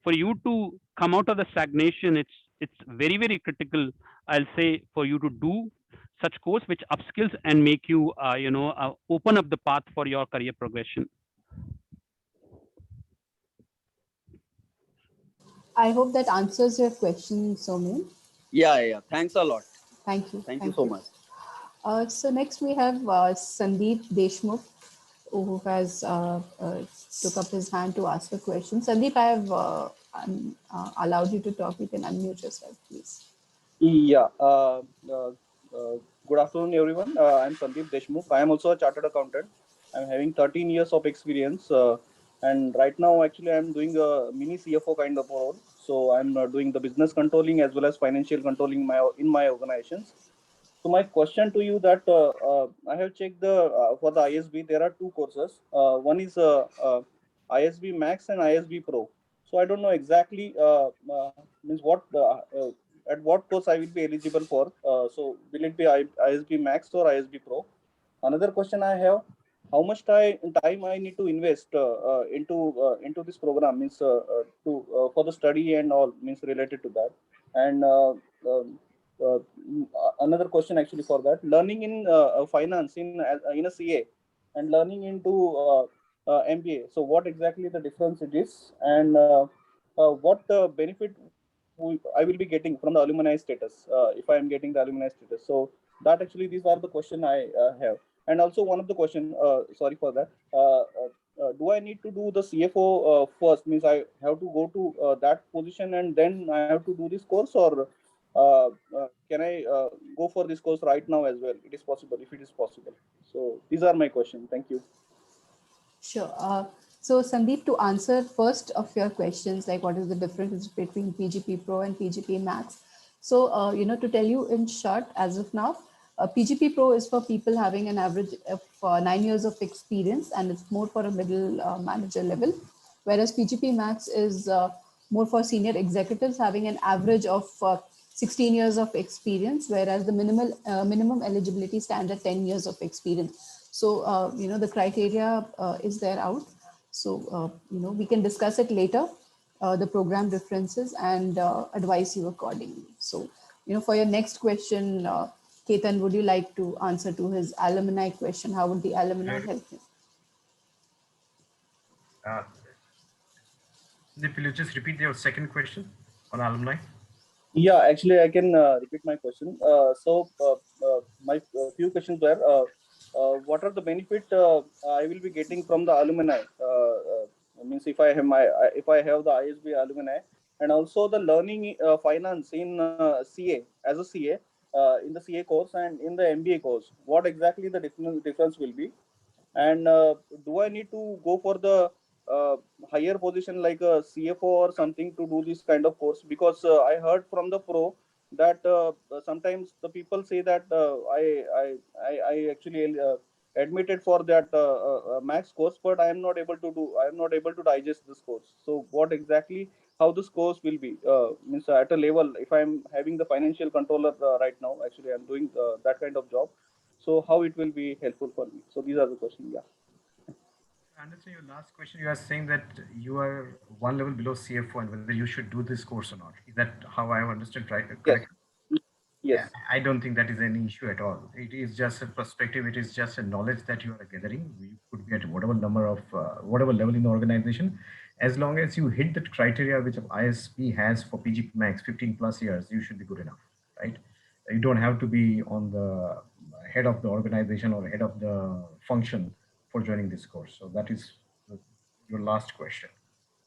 Speaker 2: for you to come out of the stagnation, it's very, very critical, I'll say, for you to do such course which upskills and make you open up the path for your career progression.
Speaker 1: I hope that answers your question, Somen.
Speaker 5: Yeah. Thanks a lot.
Speaker 1: Thank you.
Speaker 5: Thank you so much.
Speaker 1: So next we have Sandeep Deshmukh, who has took up his hand to ask a question. Sandeep, I have allowed you to talk. You can unmute yourself, please.
Speaker 6: Yeah. Good afternoon, everyone. I'm Sandeep Deshmukh. I am also a chartered accountant. I'm having 13 years of experience. And right now, actually, I'm doing a mini CFO kind of role. So I'm doing the business controlling as well as financial controlling in my organizations. So my question to you that I have checked for the ISB, there are two courses. One is ISB Max and ISB Pro. So I don't know exactly means what at what course I will be eligible for. So will it be ISB Max or ISB Pro? Another question I have: how much time I need to invest into this program, means for the study and all, means related to that. And another question actually for that: learning in finance in a CA and learning into MBA. So what exactly the difference it is, and what benefit I will be getting from the alumni status if I am getting the alumni status. So that actually these are the question I have. And also one of the question, sorry for that. Do I need to do the CFO first? Means I have to go to that position and then I have to do this course, or can I go for this course right now as well? It is possible if it is possible. So these are my questions. Thank you.
Speaker 1: Sure. So Sandeep, to answer first of your questions, like what is the difference between PGP Pro and PGP Max? So, to tell you in short, as of now, PGP Pro is for people having an average of 9 years of experience, and it's more for a middle manager level, whereas PGP Max is more for senior executives having an average of 16 years of experience, whereas the minimum eligibility stands at 10 years of experience. So, the criteria is there out. So, we can discuss it later, the program differences, and advise you accordingly. So, for your next question, Ketan, would you like to answer to his alumni question? How would the alumni help him?
Speaker 4: Sandeep, will you just repeat your second question on alumni?
Speaker 6: Yeah, actually, I can repeat my question. My few questions were, what are the benefit I will be getting from the alumni? Means if I have if I have the ISB alumni, and also the learning finance in CA as a CA in the CA course and in the MBA course. What exactly the difference will be? And do I need to go for the higher position like a CFO or something to do this kind of course? Because I heard from the pro that sometimes the people say that I actually admitted for that max course, but I am not able to digest this course. So what exactly how this course will be means at a level, if I'm having the financial controller right now, actually I'm doing that kind of job. So how it will be helpful for me? So these are the questions. Yeah.
Speaker 4: I understand your last question. You are saying that you are one level below CFO and whether you should do this course or not. Is that how I have understood right?
Speaker 6: Yes.
Speaker 4: Correct?
Speaker 6: Yes.
Speaker 4: I don't think that is any issue at all. It is just a perspective. It is just a knowledge that you are gathering. You could be at whatever number of whatever level in the organization, as long as you hit that criteria which ISP has for PGP Max 15 plus years, you should be good enough, right? You don't have to be on the head of the organization or head of the function for joining this course. So that is your last question.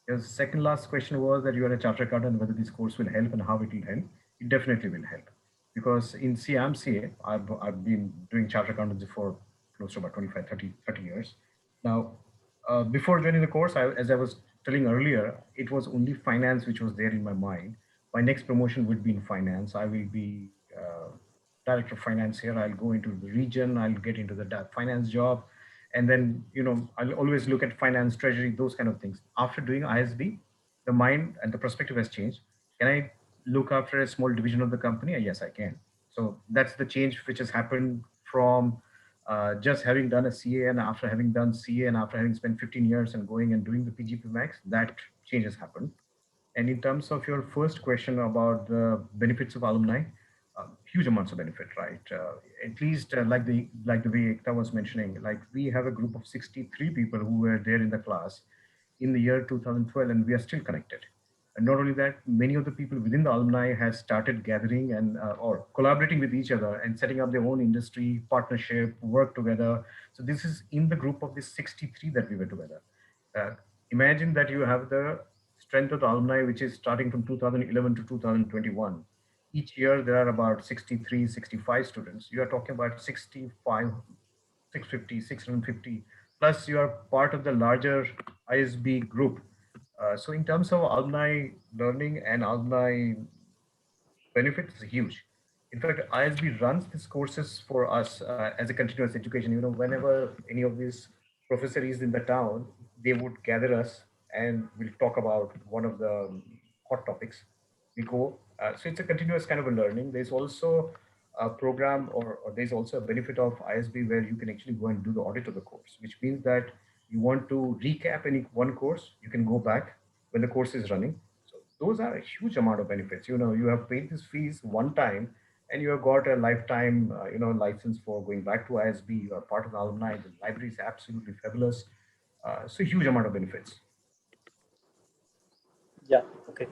Speaker 4: Your second last question was that you are a chartered accountant and whether this course will help and how it will help. It definitely will help because in CMCA, I've been doing chartered accountancy for close to about 25, 30 years. Now, before joining the course, as I was telling earlier, it was only finance which was there in my mind. My next promotion would be in finance. I will be director of finance here. I'll go into the region. I'll get into the finance job. And then, I'll always look at finance, treasury, those kind of things. After doing ISB, the mind and the perspective has changed. Can I look after a small division of the company? Yes, I can. So that's the change which has happened from just having done a CA and after having done CA and after having spent 15 years and going and doing the PGP Max, that change has happened. And in terms of your first question about the benefits of alumni, huge amounts of benefit, right? At least like the way Ekta was mentioning, like we have a group of 63 people who were there in the class in the year 2012, and we are still connected. And not only that, many of the people within the alumni has started gathering and or collaborating with each other and setting up their own industry, partnership, work together. So this is in the group of the 63 that we were together. Uh, Imagine that you have the strength of the alumni, which is starting from 2011 to 2021. Each year, there are about 63, 65 students. You are talking about 65, 650, 650, plus you are part of the larger ISB group. So in terms of alumni learning and alumni benefit is huge. In fact, ISB runs these courses for us as a continuous education. Whenever any of these professor is in the town, they would gather us and we'll talk about one of the hot topics. We go. So it's a continuous kind of a learning. There's also a program or there's also a benefit of ISB where you can actually go and do the audit of the course, which means that you want to recap any one course, you can go back when the course is running. Those are a huge amount of benefits. You have paid these fees one time and you have got a lifetime license for going back to ISB. You are part of the alumni. The library is absolutely fabulous. So huge amount of benefits.
Speaker 6: Yeah. Okay.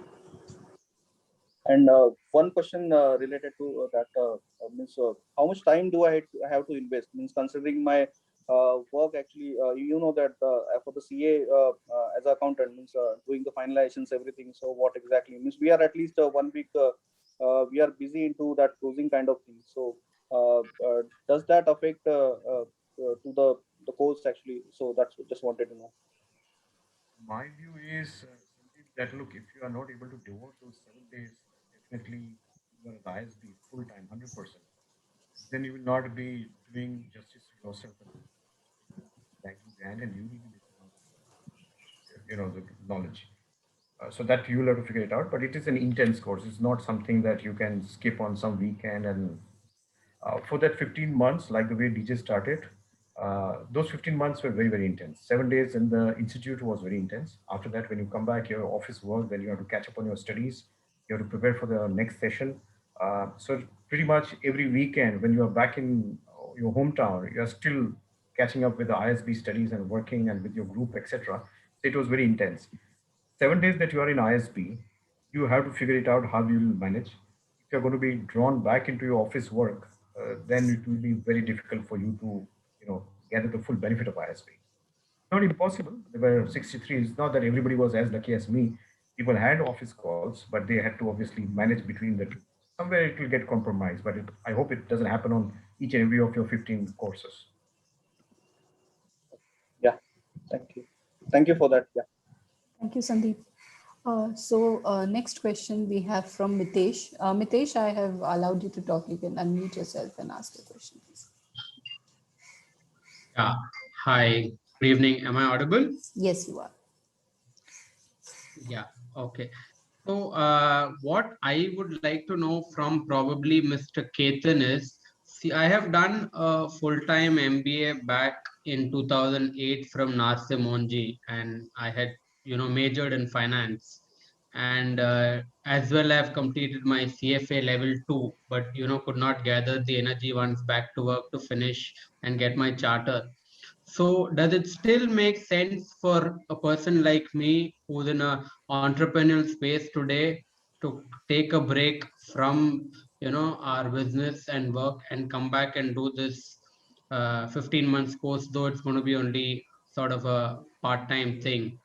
Speaker 6: And one question related to that means how much time do I have to invest? Means considering my work actually, you know that for the CA as accountant means doing the finalizations, everything. So what exactly means we are at least 1 week. We are busy into that closing kind of thing. So does that affect to the course actually? So that's just wanted to know.
Speaker 4: My view is Sandeep, that look, if you are not able to devote those 7 days, definitely you are at ISB full time, 100%. Then you will not be doing justice to yourself and banking behind, and you will be missing out on the knowledge. So that you will have to figure it out. But it is an intense course. It's not something that you can skip on some weekend. And for that 15 months, like the way DJ started, those 15 months were very, very intense. 7 days in the institute was very intense. After that, when you come back, your office work, then you have to catch up on your studies. You have to prepare for the next session. So pretty much every weekend, when you are back in your hometown, you are still catching up with the ISB studies and working and with your group, etc. So it was very intense. 7 days that you are in ISB, you have to figure it out how you will manage. If you're going to be drawn back into your office work, then it will be very difficult for you to, gather the full benefit of ISB. Not impossible. There were 63. It's not that everybody was as lucky as me. People had office calls, but they had to obviously manage between the two. Somewhere it will get compromised, but I hope it doesn't happen on each and every of your 15 courses.
Speaker 6: Yeah, thank you. Thank you for that. Yeah.
Speaker 1: Thank you, Sandeep. Next question we have from Mitesh. Mitesh, I have allowed you to talk. You can unmute yourself and ask your question, please.
Speaker 7: Yeah. Hi. Good evening. Am I audible?
Speaker 1: Yes, you are.
Speaker 7: Yeah. Okay. So, what I would like to know from probably Mr. Ketan is, see, I have done a full-time MBA back in 2008 from Narseh Monji, and I had, majored in finance. And as well, I have completed my CFA level 2, but, could not gather the energy once back to work to finish and get my charter. So does it still make sense for a person like me who's in a entrepreneurial space today to take a break from our business and work and come back and do this 15 months course, though it's going to be only sort of a part-time thing?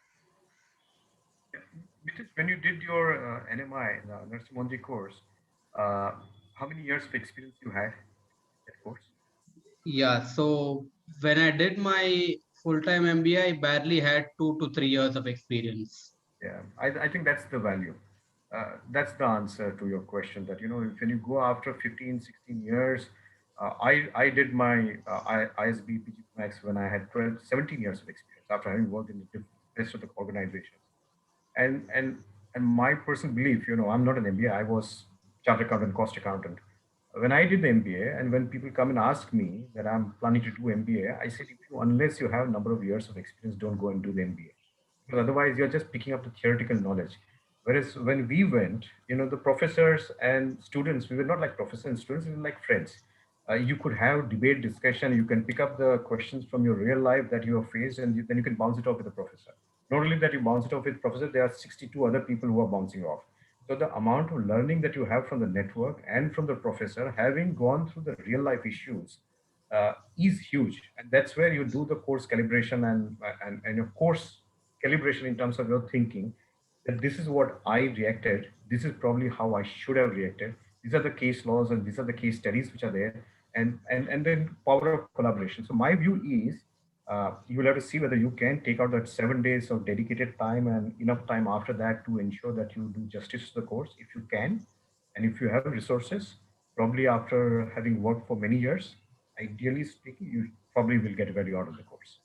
Speaker 4: Because when you did your NMI, the Nursing Monji course, uh, how many years of experience you had in that course?
Speaker 7: Yeah, so when I did my full-time MBA, I barely had 2 to 3 years of experience.
Speaker 4: Yeah, I think that's the value. That's the answer to your question that, when you go after 15, 16 years, I did my ISB PG Max when I had 12, 17 years of experience after having worked in the rest of the organizations. And my personal belief, I'm not an MBA. I was chartered accountant, cost accountant. When I did the MBA, and when people come and ask me that I'm planning to do MBA, I said, unless you have a number of years of experience, don't go and do the MBA, because otherwise you're just picking up the theoretical knowledge. Whereas when we went, the professors and students, we were not like professors and students, we were like friends. You could have debate, discussion. You can pick up the questions from your real life that you have faced, and then you can bounce it off with the professor. Not only that you bounce it off with professor, there are 62 other people who are bouncing off. So the amount of learning that you have from the network and from the professor, having gone through the real life issues, is huge. And that's where you do the course calibration and your course calibration in terms of your thinking, that this is what I reacted, this is probably how I should have reacted, these are the case laws and these are the case studies which are there, and then power of collaboration. So my view is, you will have to see whether you can take out that 7 days of dedicated time and enough time after that to ensure that you do justice to the course. If you can, and if you have resources, probably after having worked for many years, ideally speaking, you probably will get value out of the course.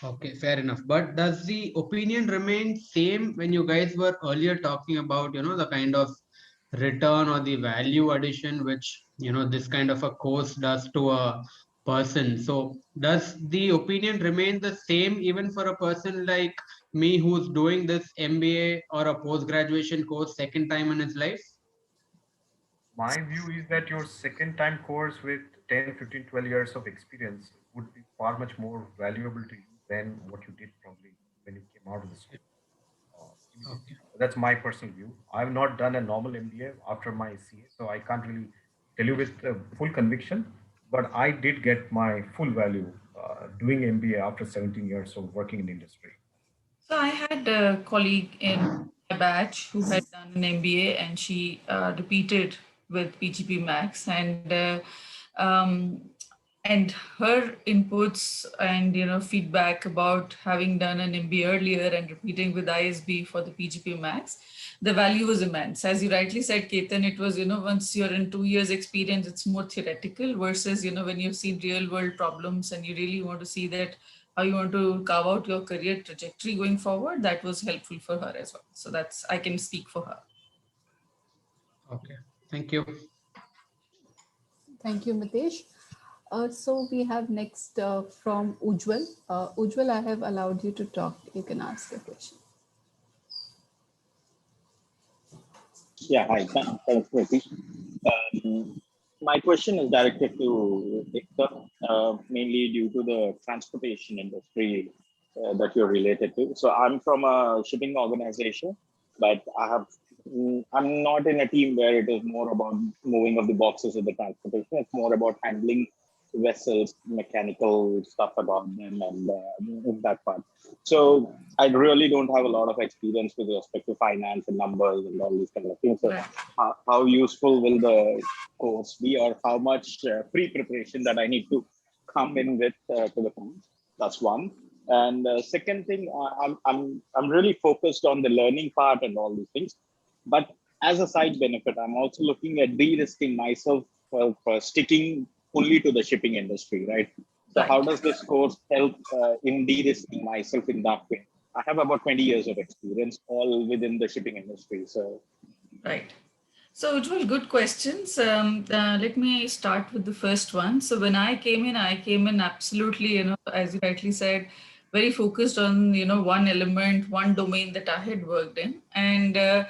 Speaker 7: Okay, fair enough. But does the opinion remain same when you guys were earlier talking about, the kind of return or the value addition which, this kind of a course does to a person? So does the opinion remain the same even for a person like me who's doing this MBA or a post-graduation course second time in his life?
Speaker 4: My view is that your second time course with 10, 15, 12 years of experience would be far much more valuable to you than what you did probably when you came out of the school.
Speaker 7: Okay.
Speaker 4: That's my personal view. I've not done a normal MBA after my CA, so I can't really tell you with full conviction. But I did get my full value doing MBA after 17 years of working in industry.
Speaker 3: So I had a colleague in my batch who had done an MBA, and she repeated with PGP Max, um, and her inputs and feedback about having done an MBA earlier and repeating with ISB for the PGP Max, the value was immense. As you rightly said, Ketan, it was once you're in 2 years experience, it's more theoretical versus when you've seen real world problems and you really want to see that how you want to carve out your career trajectory going forward. That was helpful for her as well. So that's, I can speak for her.
Speaker 7: Okay, thank you.
Speaker 1: Thank you, Mitesh. So we have next from Ujjwal. Ujjwal, I have allowed you to talk. You can ask a question.
Speaker 8: Yeah, hi. Thanks, Niti. My question is directed to Victor, mainly due to the transportation industry that you're related to. So I'm from a shipping organization, but I'm not in a team where it is more about moving of the boxes of the transportation. It's more about handling vessels, mechanical stuff about them, and that part. So I really don't have a lot of experience with respect to finance and numbers and all these kind of things. So how useful will the course be, or how much pre-preparation that I need to come in with to the course? That's one. And second thing, I'm really focused on the learning part and all these things. But as a side benefit, I'm also looking at de-risking myself for sticking only to the shipping industry, right? So how does this course help in de-risking myself in that way? I have about 20 years of experience, all within the shipping industry. So,
Speaker 3: right. So, Ujjwal, good questions. Let me start with the first one. So, when I came in absolutely, as you rightly said, very focused on, one element, one domain that I had worked in. And,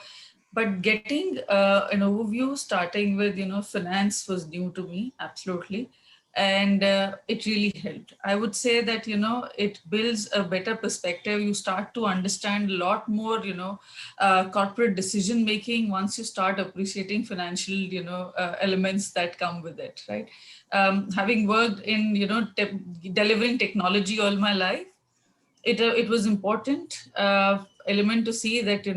Speaker 3: but getting an overview, starting with, finance was new to me, absolutely. And it really helped. I would say that, it builds a better perspective. You start to understand a lot more, corporate decision making once you start appreciating financial, elements that come with it, right? Having worked in, delivering technology all my life, it was important element to see that,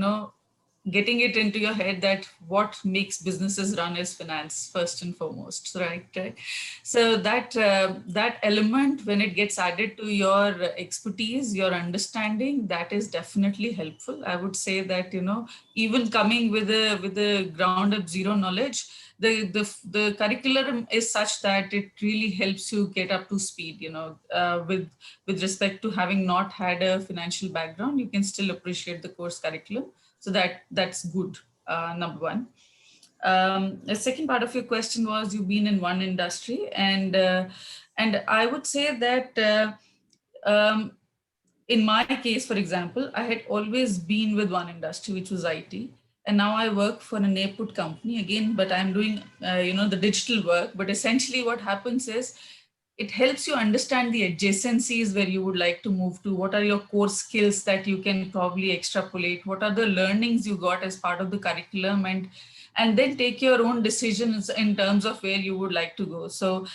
Speaker 3: getting it into your head that what makes businesses run is finance first and foremost, right? So that element, when it gets added to your expertise, your understanding, that is definitely helpful. I would say that, even coming with a ground up zero knowledge, the curriculum is such that it really helps you get up to speed, with respect to having not had a financial background. You can still appreciate the course curriculum. So that's good, number one. The second part of your question was, you've been in one industry, and I would say that in my case, for example, I had always been with one industry, which was IT. And now I work for an airport company again, but I'm doing, the digital work. But essentially what happens is, it helps you understand the adjacencies where you would like to move to. What are your core skills that you can probably extrapolate? What are the learnings you got as part of the curriculum? And then take your own decisions in terms of where you would like to go. So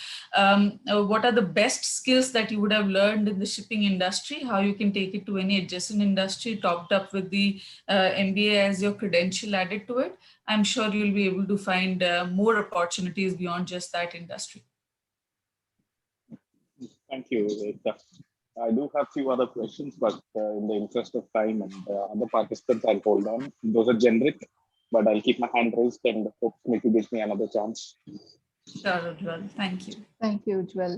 Speaker 3: what are the best skills that you would have learned in the shipping industry, how you can take it to any adjacent industry, topped up with the MBA as your credential added to it. I'm sure you'll be able to find more opportunities beyond just that industry.
Speaker 8: thank you, Ekta. I do have few other questions, but in the interest of time and other participants, I'll hold on. Those are generic, but I'll keep my hand raised and hope Smriti gives me another chance.
Speaker 3: Sure, Ujjwal. Thank you.
Speaker 1: Thank you, Ujjwal.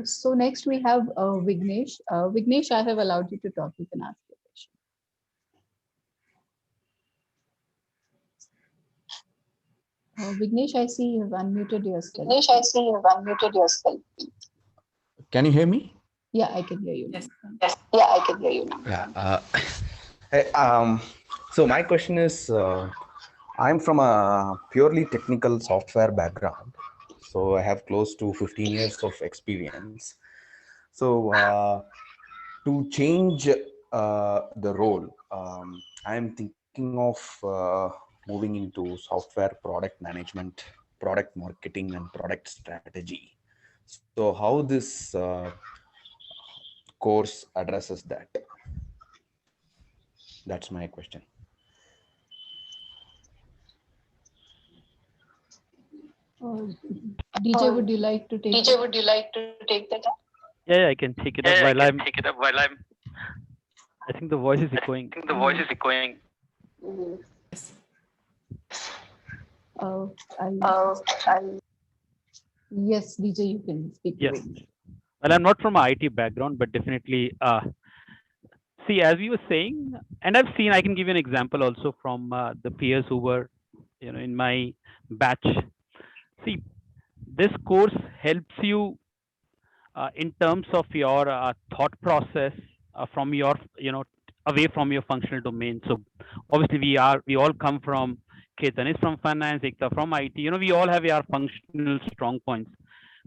Speaker 1: So next we have Vignesh. Vignesh, I have allowed you to talk. You can ask your question. Vignesh, I see you've unmuted yourself.
Speaker 9: Vignesh, I see you've unmuted yourself.
Speaker 10: Can you hear me?
Speaker 1: Yeah, I can hear you.
Speaker 3: Yes.
Speaker 9: Yes. Yeah, I can hear you now.
Speaker 10: Yeah. So my question is, I'm from a purely technical software background. So I have close to 15 years of experience. So to change the role, I'm thinking thinking of moving into software product management, product marketing, and product strategy. So how this course addresses that? That's my question.
Speaker 1: DJ, would you like to take
Speaker 9: DJ,
Speaker 1: that?
Speaker 9: would you like to take that?
Speaker 2: Yeah, I can take it up while I'm. I think the voice is echoing.
Speaker 1: Yes, DJ, you can speak.
Speaker 2: Yes. Well, I'm not from an IT background, but definitely, see, as we were saying, and I've seen, I can give you an example also from the peers who were, in my batch. See, this course helps you in terms of your thought process from your, away from your functional domain. So obviously we all come from, Ketan is from finance, Ekta from IT, we all have our functional strong points.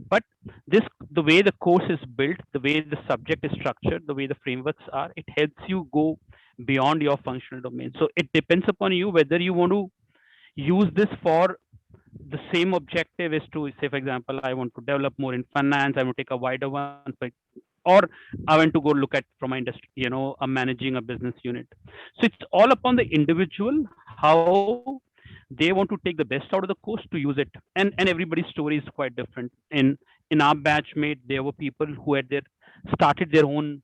Speaker 2: But the way the course is built, the way the subject is structured, the way the frameworks are, it helps you go beyond your functional domain. So it depends upon you whether you want to use this for the same objective is to say, for example, I want to develop more in finance, I want to take a wider one, or I want to go look at from my industry, managing a business unit. So it's all upon the individual, how they want to take the best out of the course to use it. And everybody's story is quite different. In our batchmate, there were people who had started their own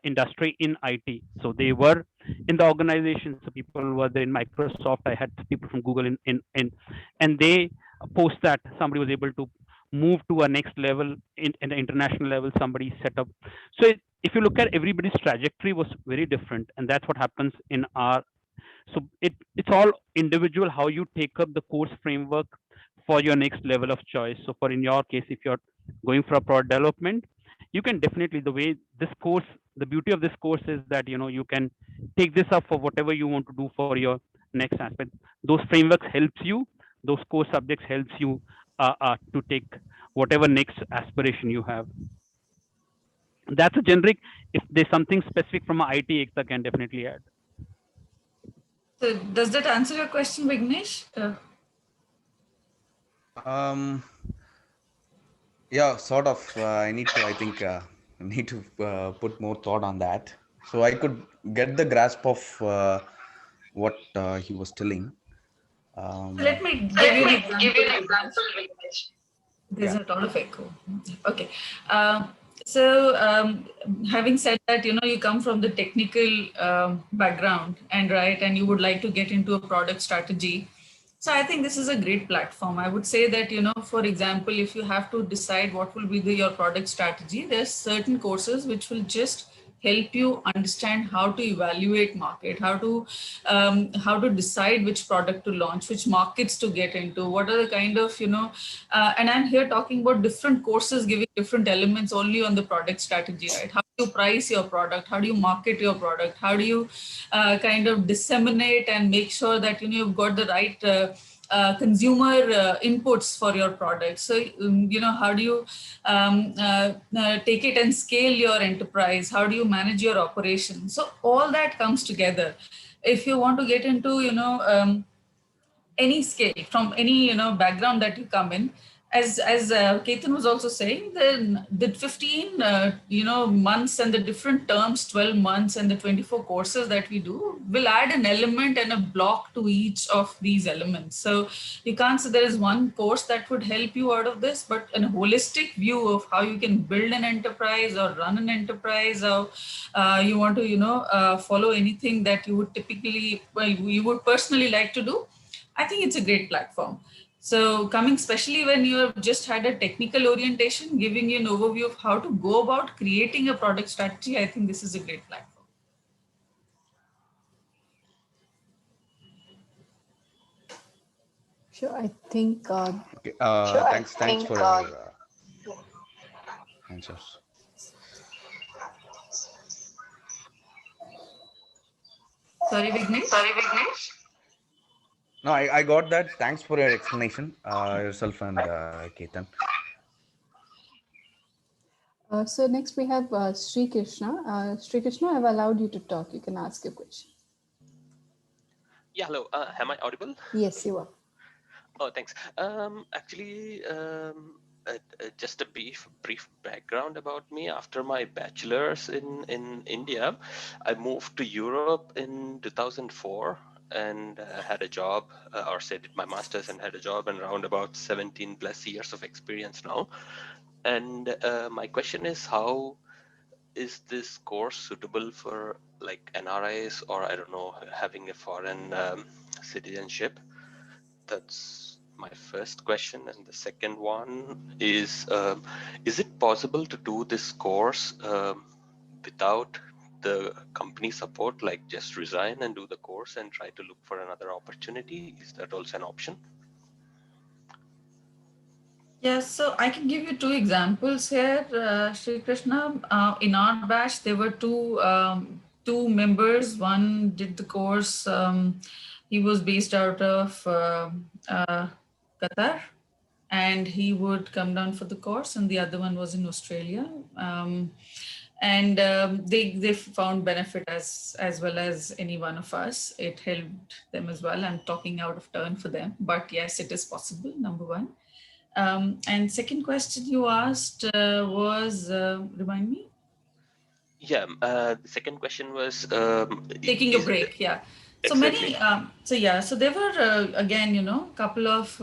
Speaker 2: industry in IT. So they were in the organization. So people were there in Microsoft. I had people from Google and they post that somebody was able to move to a next level in the international level. Somebody set up. So if you look at everybody's trajectory was very different, and that's what happens in our. So it's all individual how you take up the course framework for your next level of choice. So for in your case, if you're going for a product development, you can definitely, the way this course, the beauty of this course is that you can take this up for whatever you want to do for your next aspect. Those frameworks helps you, those core subjects helps you to take whatever next aspiration you have. That's a generic. If there's something specific from IT, Ekta can definitely add.
Speaker 3: So does that answer your question, Vignesh?
Speaker 10: Yeah, sort of. I think need to put more thought on that, so I could get the grasp of what he was telling.
Speaker 3: Let me give you an example. There's a lot of echo. Okay. So having said that, you come from the technical background and you would like to get into a product strategy. So I think this is a great platform. I would say that, for example, if you have to decide what will be your product strategy, there's certain courses which will just help you understand how to evaluate market, how to decide which product to launch, which markets to get into, what are the kind of, and I'm here talking about different courses giving different elements only on the product strategy, right? How do you price your product? How do you market your product? How do you kind of disseminate and make sure that, you've got the right consumer inputs for your product. So, how do you take it and scale your enterprise? How do you manage your operations? So all that comes together. If you want to get into, any scale from any, background that you come in, as Ketan was also saying, the 15, months and the different terms, 12 months and the 24 courses that we do will add an element and a block to each of these elements. So you can't say there is one course that would help you out of this, but a holistic view of how you can build an enterprise or run an enterprise, or you want to, follow anything that you would typically, you would personally like to do. I think it's a great platform. So coming especially when you have just had a technical orientation, giving you an overview of how to go about creating a product strategy, I think this is a great platform.
Speaker 1: Sure, I think.
Speaker 10: Okay. Thanks for your answers.
Speaker 3: Sorry, Vignesh.
Speaker 10: No, I got that. Thanks for your explanation, yourself and Ketan.
Speaker 1: So next we have Sri Krishna. Sri Krishna, I've allowed you to talk. You can ask your question.
Speaker 11: Yeah, hello. Am I audible?
Speaker 1: Yes, you are.
Speaker 11: Oh, thanks. Actually, just a brief background about me. After my bachelor's in India, I moved to Europe in 2004 and had a job, or say did my master's and had a job, and around about 17 plus years of experience now. And my question is, how is this course suitable for like NRIs or I don't know, having a foreign citizenship? That's my first question. And the second one is it possible to do this course without the company support, like just resign and do the course and try to look for another opportunity? Is that also an option?
Speaker 3: Yes, so I can give you two examples here, Sri Krishna. In our batch, there were two members. One did the course. He was based out of Qatar, and he would come down for the course, and the other one was in Australia. And they found benefit as well as any one of us. It helped them as well. I'm talking out of turn for them, but yes, it is possible. Number one. And second question you asked was, remind me?
Speaker 11: Yeah, the second question was
Speaker 3: Taking a break, yeah. So
Speaker 11: exactly.
Speaker 3: so there were, again, a couple of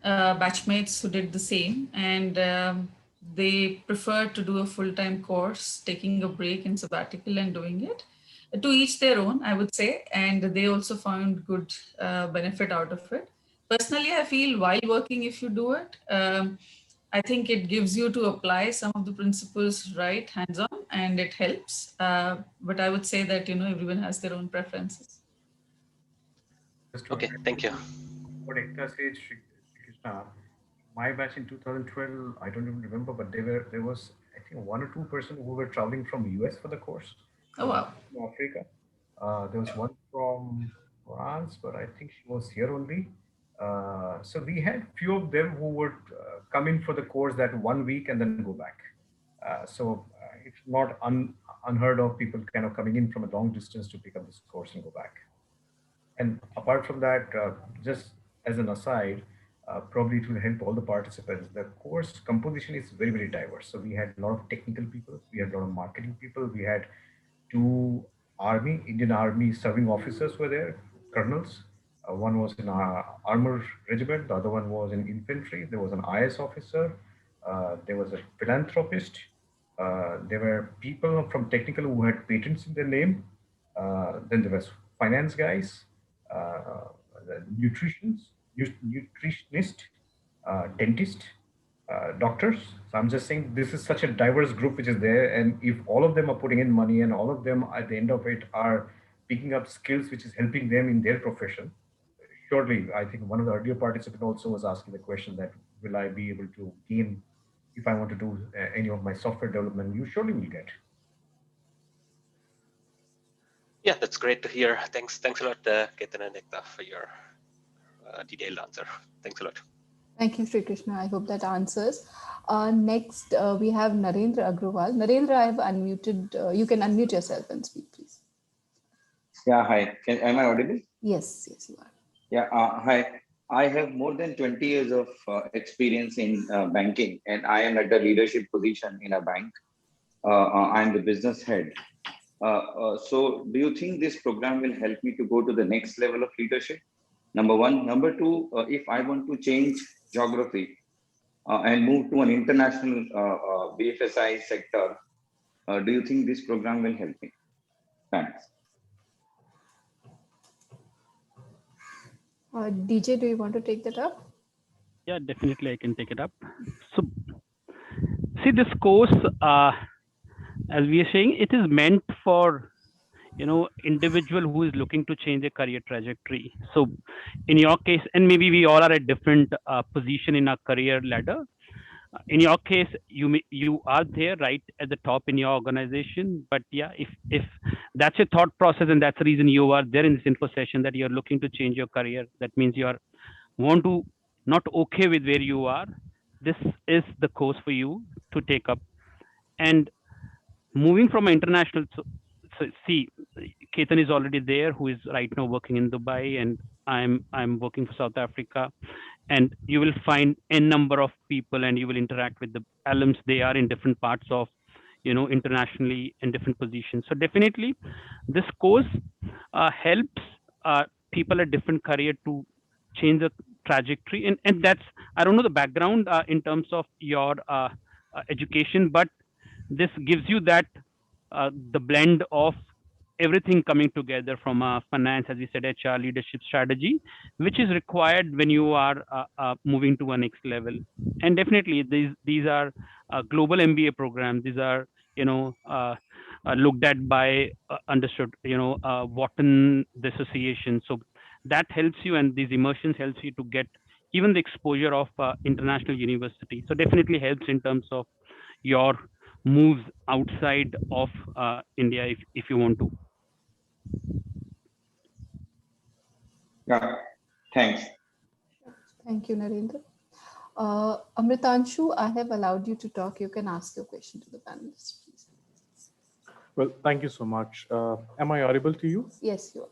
Speaker 3: batchmates who did the same, and they preferred to do a full-time course, taking a break in sabbatical and doing it. To each their own, I would say, and they also found good benefit out of it. Personally, I feel while working, if you do it, I think it gives you to apply some of the principles right hands-on, and it helps. But I would say that everyone has their own preferences.
Speaker 11: Okay, thank you.
Speaker 4: What Ekta said, Shri Krishna, my batch in 2012, I don't even remember, but there was I think 1 or 2 person who were traveling from US for the course.
Speaker 3: Oh wow!
Speaker 4: From Africa. There was one from France, but I think she was here only. So we had few of them who would come in for the course that 1 week and then go back. It's not unheard of people kind of coming in from a long distance to pick up this course and go back. And apart from that, just as an aside, probably it will help all the participants. The course composition is very, very diverse. So we had a lot of technical people, we had a lot of marketing people, we had two Indian Army serving officers were there, colonels. One was in our armor regiment, the other one was in infantry. There was an IS officer, there was a philanthropist, there were people from technical who had patents in their name. Then there was finance guys, the nutritionist, dentist, doctors. So I'm just saying this is such a diverse group which is there, and if all of them are putting in money and all of them at the end of it are picking up skills which is helping them in their profession, surely I think one of the earlier participants also was asking the question that will I be able to gain if I want to do any of my software development? You surely will get.
Speaker 11: Yeah, that's great to hear. Thanks a lot, Ketan and Ekta, for your detailed answer. Thanks a lot.
Speaker 1: Thank you, Sri Krishna. I hope that answers. Next, we have Narendra Agrawal. Narendra, I have unmuted. You can unmute yourself and speak, please.
Speaker 12: Yeah, hi. Am I audible?
Speaker 1: Yes, you are.
Speaker 12: Yeah, hi. I have more than 20 years of experience in banking, and I am at a leadership position in a bank. I'm the business head. So do you think this program will help me to go to the next level of leadership? Number one. Number two, if I want to change geography and move to an international BFSI sector, do you think this program will help me? Thanks.
Speaker 1: DJ, do you want to take that up?
Speaker 2: Yeah, definitely I can take it up. So see, this course, as we are saying, it is meant for individual who is looking to change a career trajectory. So in your case, and maybe we all are at different position in our career ladder. In your case, you are there right at the top in your organization. But yeah, if that's your thought process and that's the reason you are there in this info session, that you're looking to change your career, that means you are not okay with where you are, this is the course for you to take up. And moving from international, so see, Ketan is already there, who is right now working in Dubai, and I'm working for South Africa. And you will find a number of people, and you will interact with the alums. They are in different parts of, internationally in different positions. So definitely, this course helps people at different career to change the trajectory. And that's, I don't know the background in terms of your education, but this gives you that the blend of everything coming together from finance, as we said, HR, leadership, strategy, which is required when you are moving to a next level. And definitely, these are global MBA programs. These are looked at by understood Wharton, the association. So that helps you, and these immersions helps you to get even the exposure of international university. So definitely helps in terms of your moves outside of India if you want to.
Speaker 12: Yeah, thanks.
Speaker 1: Thank you, Narendra. Amritanshu, I have allowed you to talk. You can ask your question to the panelists, please.
Speaker 13: Well, thank you so much. Am I audible to you?
Speaker 1: Yes, you are.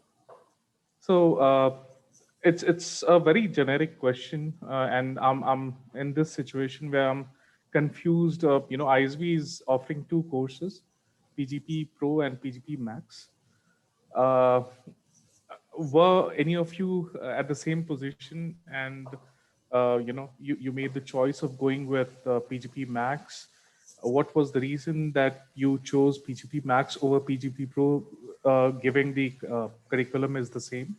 Speaker 13: So it's a very generic question, and I'm in this situation where I'm confused. ISB is offering two courses, PGP Pro and PGP Max. Were any of you at the same position, and you made the choice of going with PGP Max? What was the reason that you chose PGP Max over PGP Pro, given the curriculum is the same?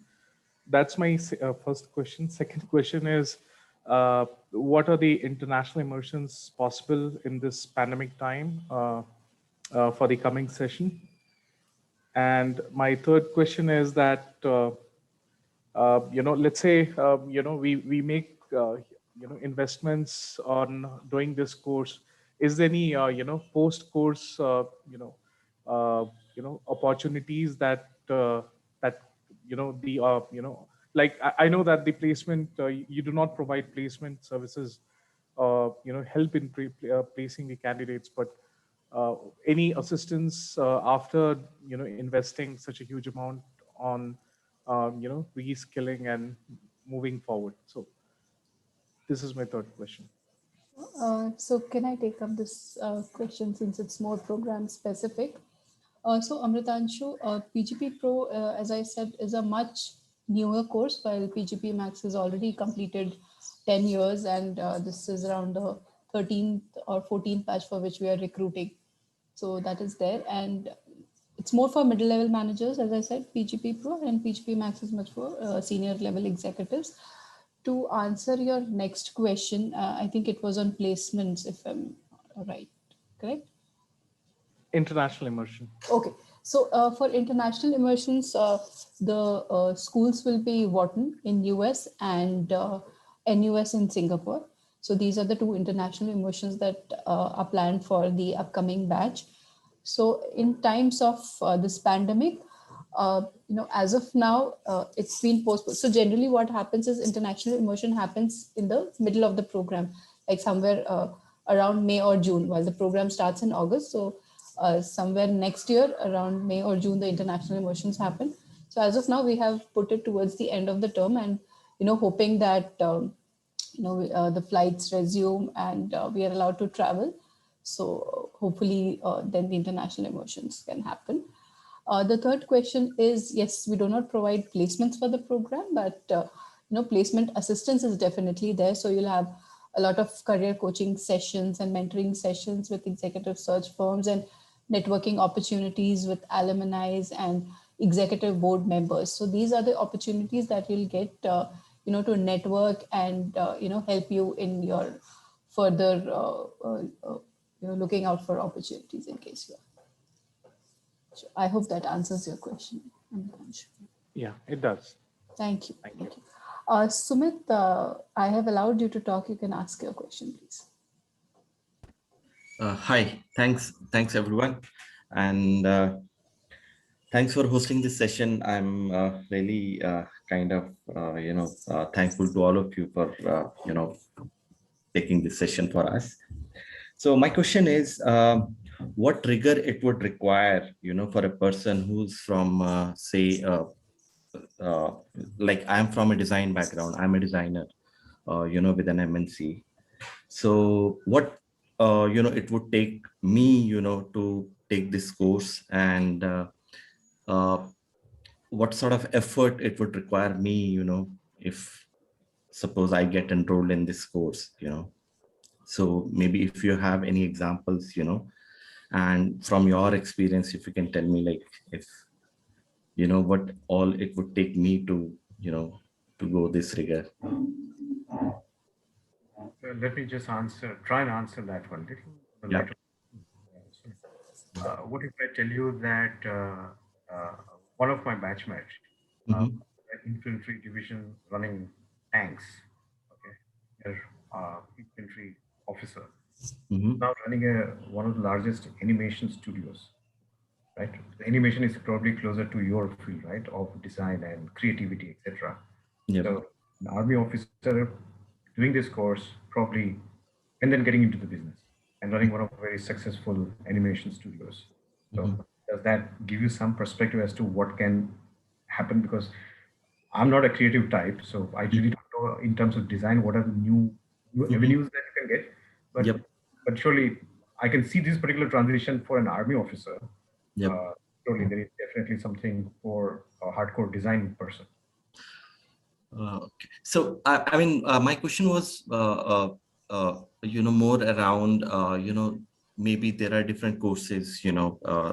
Speaker 13: That's my first question. Second question is, what are the international immersions possible in this pandemic time for the coming session? And my third question is that, let's say, we make, investments on doing this course. Is there any, post-course, opportunities that, like I know that the placement, you do not provide placement services, help in placing the candidates, but any assistance after investing such a huge amount on reskilling and moving forward? So this is my third question.
Speaker 1: So can I take up this question since it's more program specific? So Amritanshu, PGP Pro, as I said, is a much newer course, while PGP Max has already completed 10 years, and this is around the 13th or 14th batch for which we are recruiting. So that is there, and it's more for middle level managers, as I said, PGP Pro, and PGP Max is much for senior level executives. To answer your next question, I think it was on placements, if I'm right, correct?
Speaker 13: International immersion.
Speaker 1: Okay, so for international immersions, the schools will be Wharton in US and NUS in Singapore. So these are the two international immersions that are planned for the upcoming batch. So in times of this pandemic, as of now, it's been postponed. So generally what happens is international immersion happens in the middle of the program, like somewhere around May or June, while the program starts in August. So somewhere next year around May or June, the international immersions happen. So as of now, we have put it towards the end of the term, and hoping that the flights resume and we are allowed to travel. So hopefully then the international immersions can happen. The third question is, yes, we do not provide placements for the program, but placement assistance is definitely there. So you'll have a lot of career coaching sessions and mentoring sessions with executive search firms, and networking opportunities with alumni and executive board members. So these are the opportunities that you'll get, to network and, help you in your further, looking out for opportunities in case you are. So I hope that answers your question.
Speaker 13: Yeah, it does.
Speaker 1: Thank you. Thank you. Sumit, I have allowed you to talk. You can ask your question, please.
Speaker 14: Hi, thanks everyone, and thanks for hosting this session. I'm really thankful to all of you for taking this session for us. So my question is, what rigor it would require, for a person who's from, say, like I'm from a design background, I'm a designer, with an MNC. So what, it would take me, to take this course, and uh, what sort of effort it would require me, if suppose I get enrolled in this course. So maybe if you have any examples, and from your experience, if you can tell me, like, if what all it would take me to, to go this rigor.
Speaker 4: Let me just try and answer that one.
Speaker 14: Yeah.
Speaker 4: What if I tell you that one of my batchmates,
Speaker 14: Mhm.
Speaker 4: infantry division running tanks, okay, they're infantry officer,
Speaker 14: Mhm.
Speaker 4: now running one of the largest animation studios, right? The animation is probably closer to your field, right, of design and creativity, etc.
Speaker 14: Yep.
Speaker 4: So an army officer doing this course probably, and then getting into the business and running one of the very successful animation studios. So
Speaker 14: Mhm.
Speaker 4: does that give you some perspective as to what can happen? Because I'm not a creative type, so I really don't know in terms of design what are the new avenues that you can get. But
Speaker 14: Yep.
Speaker 4: but surely I can see this particular transition for an army officer.
Speaker 14: Yep.
Speaker 4: Surely there is definitely something for a hardcore design person.
Speaker 14: Okay. So, I mean, my question was, more around, maybe there are different courses,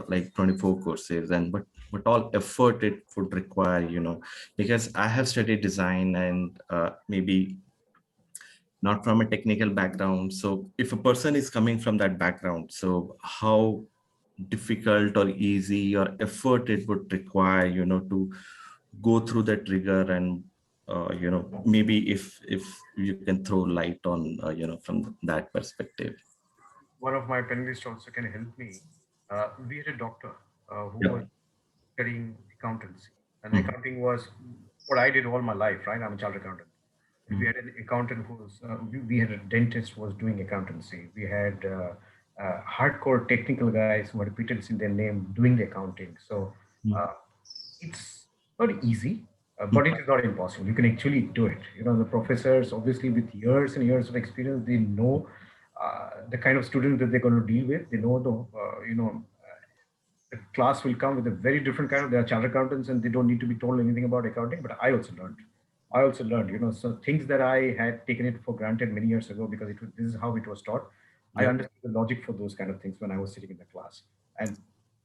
Speaker 14: like 24 courses, and but all effort it would require, because I have studied design, and maybe not from a technical background. So if a person is coming from that background, so how difficult or easy or effort it would require, to go through that rigor, and maybe if you can throw light on, from that perspective.
Speaker 4: One of my panelists also can help me. We had a doctor who
Speaker 14: Yep.
Speaker 4: was studying accountancy, and
Speaker 14: Mhm.
Speaker 4: accounting was what I did all my life, right? I'm a chartered accountant. We
Speaker 14: Mhm.
Speaker 4: had an accountant who was, we had a dentist who was doing accountancy. We had hardcore technical guys who had Peters in their name doing the accounting. So
Speaker 14: Mhm.
Speaker 4: uh, it's not easy, but it is not impossible. You can actually do it. The professors, obviously, with years and years of experience, they know the kind of students that they're going to deal with. They know the class will come with a very different kind of. They are chartered accountants, and they don't need to be told anything about accounting. But I also learned, so things that I had taken it for granted many years ago because this is how it was taught. I
Speaker 14: Yep.
Speaker 4: understood the logic for those kind of things when I was sitting in the class. And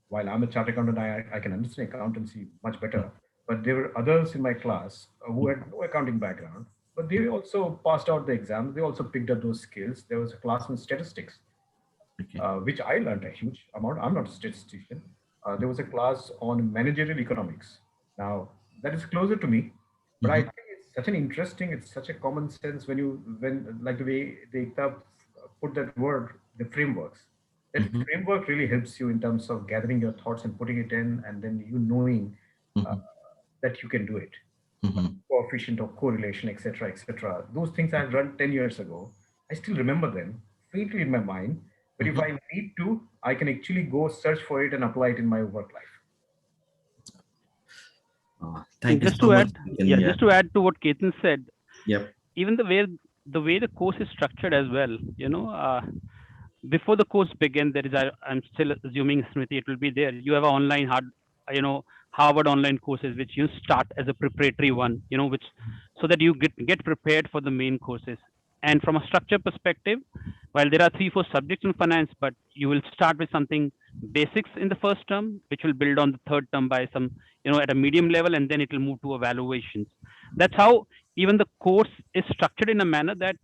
Speaker 4: while I'm a chartered accountant, I can understand accountancy much better. But there were others in my class who had no accounting background, but they also passed out the exams. They also picked up those skills. There was a class in statistics, which I learned a huge amount. I'm not a statistician. There was a class on managerial economics. Now that is closer to me, but I
Speaker 14: Mhm.
Speaker 4: think it's such an interesting. It's such a common sense when like the way they put that word, the frameworks. That
Speaker 14: Mhm.
Speaker 4: framework really helps you in terms of gathering your thoughts and putting it in, and then you knowing uh,
Speaker 14: Mhm.
Speaker 4: that you can do it.
Speaker 14: Mhm.
Speaker 4: Coefficient of correlation, etc., etc. Those things I've run 10 years ago. I still remember them faintly in my mind. But if
Speaker 14: Mhm.
Speaker 4: I need to, I can actually go search for it and apply it in my work life.
Speaker 14: Thank you
Speaker 2: Just
Speaker 14: so
Speaker 2: to
Speaker 14: much.
Speaker 2: add,
Speaker 14: Yeah.
Speaker 2: just to add to what Ketan said,
Speaker 14: Yep.
Speaker 2: even the way the course is structured as well, before the course begins, I'm still assuming, Smriti, it will be there. You have an online you know, Harvard online courses, which you start as a preparatory one, which so that you get prepared for the main courses. And from a structure perspective, while there are 3-4 subjects in finance, but you will start with something basics in the first term, which will build on the third term by some, at a medium level, and then it will move to evaluations. That's how even the course is structured in a manner that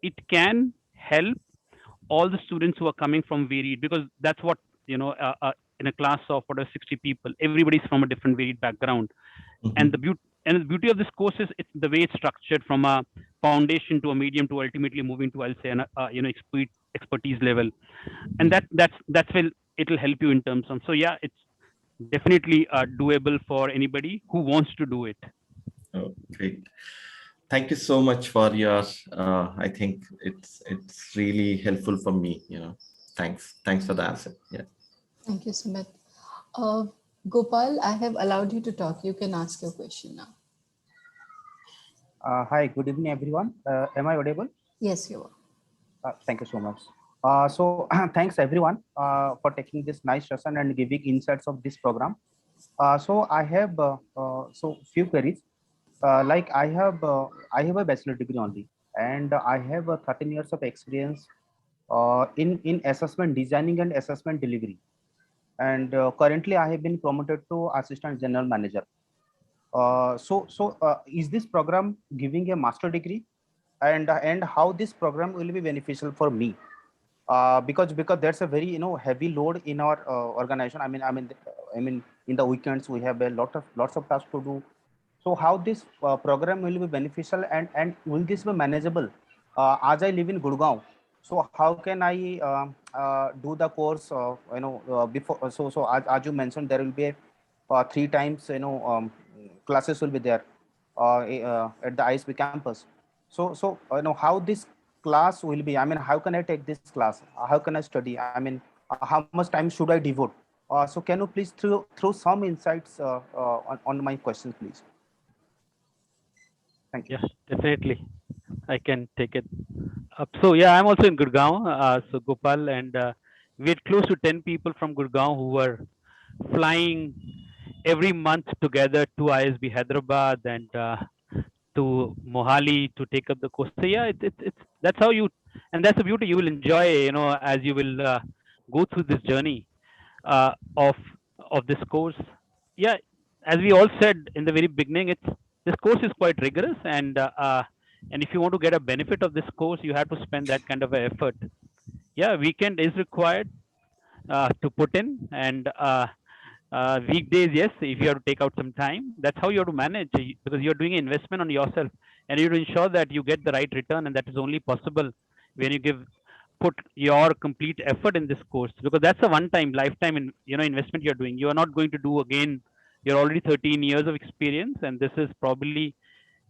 Speaker 2: it can help all the students who are coming from varied, because that's what, in a class of 60 people, everybody's from a different varied background. And the beauty of this course is it's the way it's structured, from a foundation to a medium to ultimately moving to, I'll say, an expertise level. And that's where it'll help you in terms of. So yeah, it's definitely doable for anybody who wants to do it.
Speaker 14: Oh, great. Thank you so much for your, I think it's really helpful for me, Thanks for the answer. Yeah.
Speaker 1: Thank you, Sumit. Gopal, I have allowed you to talk. You can ask your question now.
Speaker 15: Hi, good evening, everyone. Am I audible?
Speaker 1: Yes, you are.
Speaker 15: Thank you so much. So thanks everyone for taking this nice session and giving insights of this program. So I have so few queries. Like I have a bachelor degree only, and I have 13 years of experience in assessment designing and assessment delivery. And currently, I have been promoted to assistant general manager. So is this program giving a master degree, and how this program will be beneficial for me? Because there's a very heavy load in our organization. I mean in the weekends we have a lots of tasks to do. So how this program will be beneficial, and will this be manageable as I live in Gurgaon? So how can I do the course before? So as you mentioned, there will be three times classes will be there at the ISB campus. So how this class will be, I mean, how can I take this class? How can I study? I mean, how much time should I devote? So can you please throw some insights on my questions, please? Thank you.
Speaker 2: Yeah, definitely. I can take it up. So yeah, I'm also in Gurgaon. So Gopal, and we had close to 10 people from Gurgaon who were flying every month together to ISB Hyderabad and to Mohali to take up the course. So yeah, it's that's how you, and that's the beauty. You will enjoy, as you will go through this journey of this course. Yeah, as we all said in the very beginning, this course is quite rigorous, and if you want to get a benefit of this course, you have to spend that kind of effort. Yeah, weekend is required to put in, and weekdays, yes, if you have to take out some time, that's how you have to manage, because you're doing an investment on yourself, and you have to ensure that you get the right return, and that is only possible when you put your complete effort in this course, because that's a one-time, lifetime investment you're doing. You are not going to do again. You're already 13 years of experience, and this is probably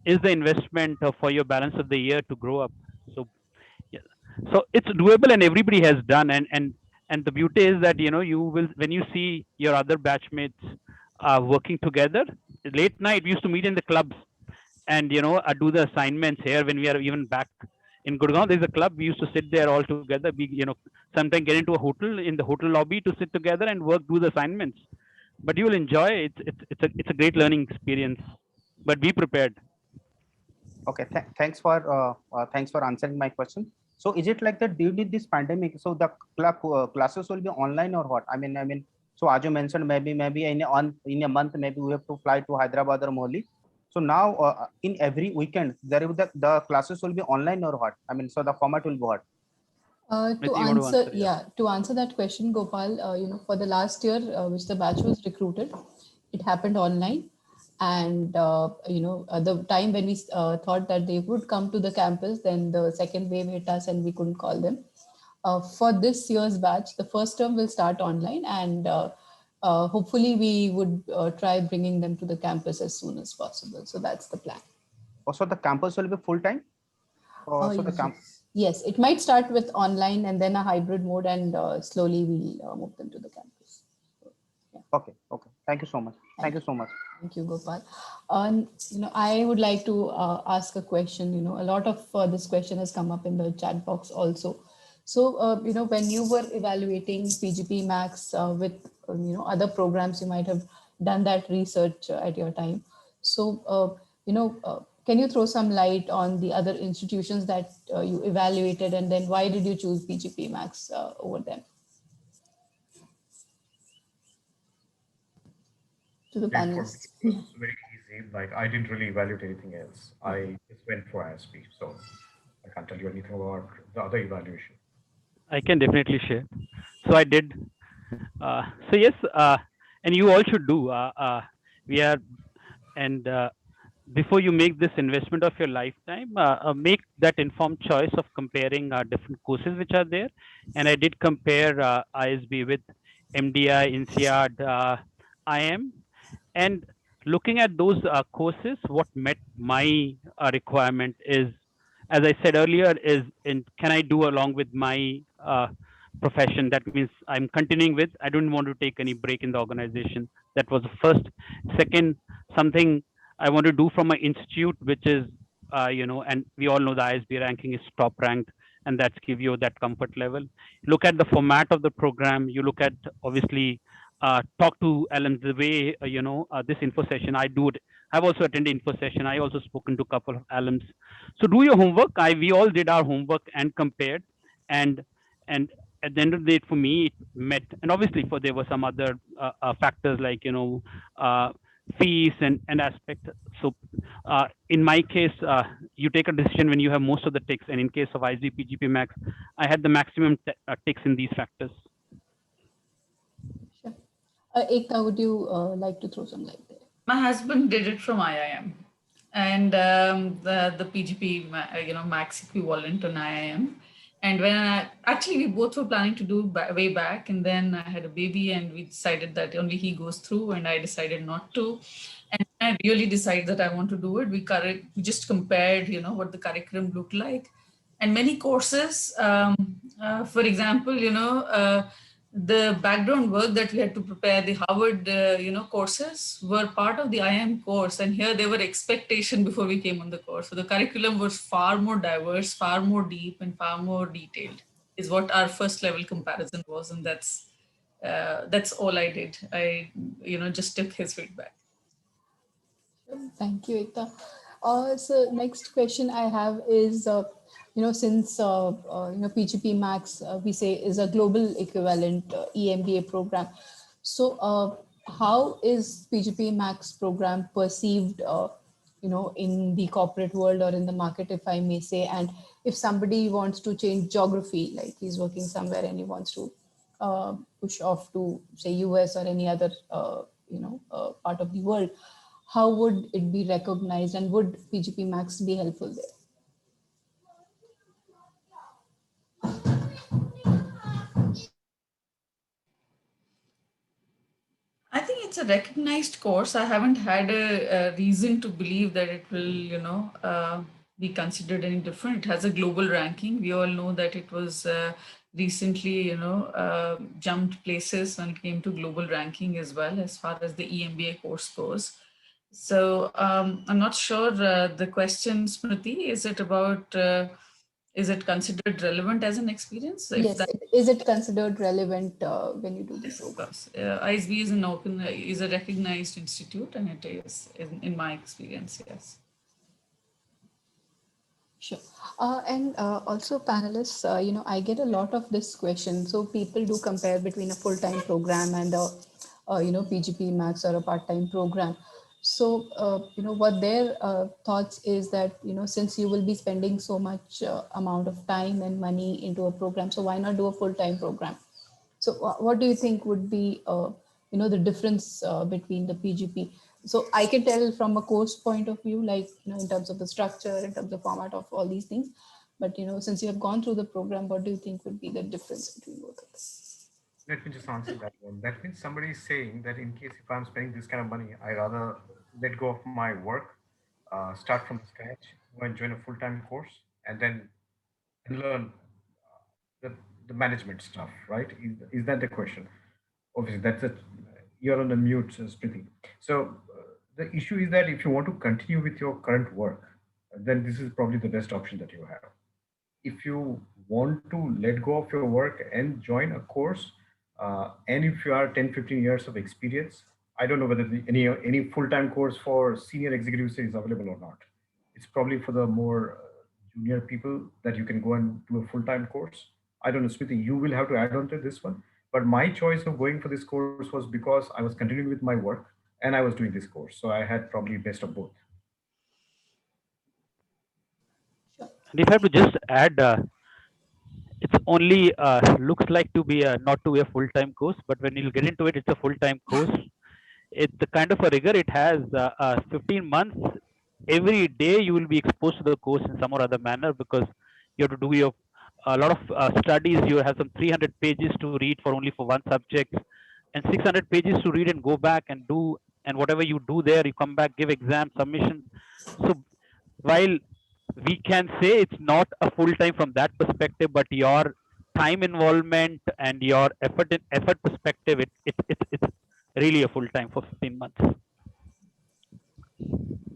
Speaker 2: is the investment for your balance of the year to grow up. So yeah, so it's doable, and everybody has done, and the beauty is that you will, when you see your other batchmates working together late night. We used to meet in the clubs and do the assignments here when we are even back in Gurgaon. There's a club. We used to sit there all together. We sometimes get into a hotel, in the hotel lobby, to sit together and do the assignments. But you will enjoy it. It's a great learning experience. But be prepared.
Speaker 15: Okay, thanks for answering my question. So is it like that during this pandemic, so the classes will be online or what? I mean, so as you mentioned, maybe in a month, maybe we have to fly to Hyderabad or Mohali. So now in every weekend, the classes will be online or what? I mean, so the format will be what?
Speaker 1: To answer that question, Gopal, for the last year, which the batch was recruited, it happened online. And the time when we thought that they would come to the campus, then the second wave hit us and we couldn't call them. For this year's batch, the first term will start online, and hopefully we would try bringing them to the campus as soon as possible. So that's the plan.
Speaker 15: Also, the campus will be full time.
Speaker 1: Yes, it might start with online and then a hybrid mode, and slowly we'll move them to the campus.
Speaker 15: Yeah. Okay. Thank you so much. Thank you so much.
Speaker 1: Thank you, Gopal. I would like to ask a question. A lot of this question has come up in the chat box also. So, when you were evaluating PGP Max with, other programs, you might have done that research at your time. So, can you throw some light on the other institutions that you evaluated, and then why did you choose PGP Max over them? To the panelists.
Speaker 4: It was very easy. Like, I didn't really evaluate anything else. I just went for ISB. So I can't tell you anything about the other evaluation.
Speaker 2: I can definitely share. So I did. So yes, and you all should do. Before you make this investment of your lifetime, make that informed choice of comparing different courses which are there. And I did compare ISB with MDI, INSEAD, IM. And looking at those courses, what met my requirement is, as I said earlier, can I do along with my profession. That means I'm continuing with, I don't want to take any break in the organization. That was the first. Second, something I want to do from my institute, which is, and we all know the ISB ranking is top ranked, and that's give you that comfort level. Look at the format of the program. You look at, obviously, talk to alums the way, this info session I do it. I've also attended info session. I also spoken to a couple of alums. So do your homework. We all did our homework and compared, and and at the end of the day, for me, it met. And obviously, there were some other factors like fees and aspect. So in my case, you take a decision when you have most of the ticks. And in case of ISB PGP Max, I had the maximum ticks in these factors.
Speaker 1: Sure. Ekta, would you like to throw some light there?
Speaker 3: My husband did it from IIM, and the PGP, Max equivalent on IIM. And when we both were planning to do way back, and then I had a baby, and we decided that only he goes through, and I decided not to. And I really decided that I want to do it. We just compared, what the curriculum looked like, and many courses. For example, the background work that we had to prepare, the Harvard, courses were part of the IIM course. And here they were expectation before we came on the course. So the curriculum was far more diverse, far more deep, and far more detailed is what our first level comparison was. And that's all I did. I, just took his feedback.
Speaker 1: Thank you, Ekta. So next question I have is, since PGP Max, we say is a global equivalent EMBA program. So how is PGP Max program perceived, in the corporate world or in the market, if I may say? And if somebody wants to change geography, like he's working somewhere and he wants to push off to say US or any other, part of the world, how would it be recognized, and would PGP Max be helpful there?
Speaker 3: I think it's a recognized course. I haven't had a reason to believe that it will, be considered any different. It has a global ranking. We all know that it was recently, jumped places when it came to global ranking as well, as far as the EMBA course goes. So I'm not sure the question, Smriti, is it about, is it considered relevant as an experience?
Speaker 1: Yes, is it considered relevant when you do this?
Speaker 3: Of course. ISB is a recognized institute, and it is, in my experience, yes.
Speaker 1: Sure. And also panelists, I get a lot of this question. So people do compare between a full-time program and a, PGP Max or a part-time program. So, what their thoughts is that, since you will be spending so much amount of time and money into a program, so why not do a full-time program? So what do you think would be, the difference between the PGP? So I can tell from a course point of view, like, in terms of the structure, in terms of format of all these things. But, since you have gone through the program, what do you think would be the difference between both of them?
Speaker 4: Let me just answer that one. That means somebody is saying that in case if I'm spending this kind of money, I rather let go of my work, start from scratch, go and join a full-time course, and then learn the management stuff, right? Is that the question? Obviously, that's it. You're on the mute, Smriti. So the issue is that if you want to continue with your current work, then this is probably the best option that you have. If you want to let go of your work and join a course, and if you are 10, 15 years of experience, I don't know whether any full-time course for senior executives is available or not. It's probably for the more junior people that you can go and do a full-time course. I don't know, Smriti, you will have to add on to this one. But my choice of going for this course was because I was continuing with my work and I was doing this course. So I had probably best of both.
Speaker 2: And if I have to just add, it's only looks like to be not to be a full-time course, but when you'll get into it, it's a full-time course. It's the kind of a rigor it has. 15 months, every day you will be exposed to the course in some or other manner, because you have to do a lot of studies. You have some 300 pages to read for one subject, and 600 pages to read and go back and do, and whatever you do there, you come back, give exam submissions. So while we can say it's not a full time from that perspective, but your time involvement and your effort perspective, it's really a full time for 15 months.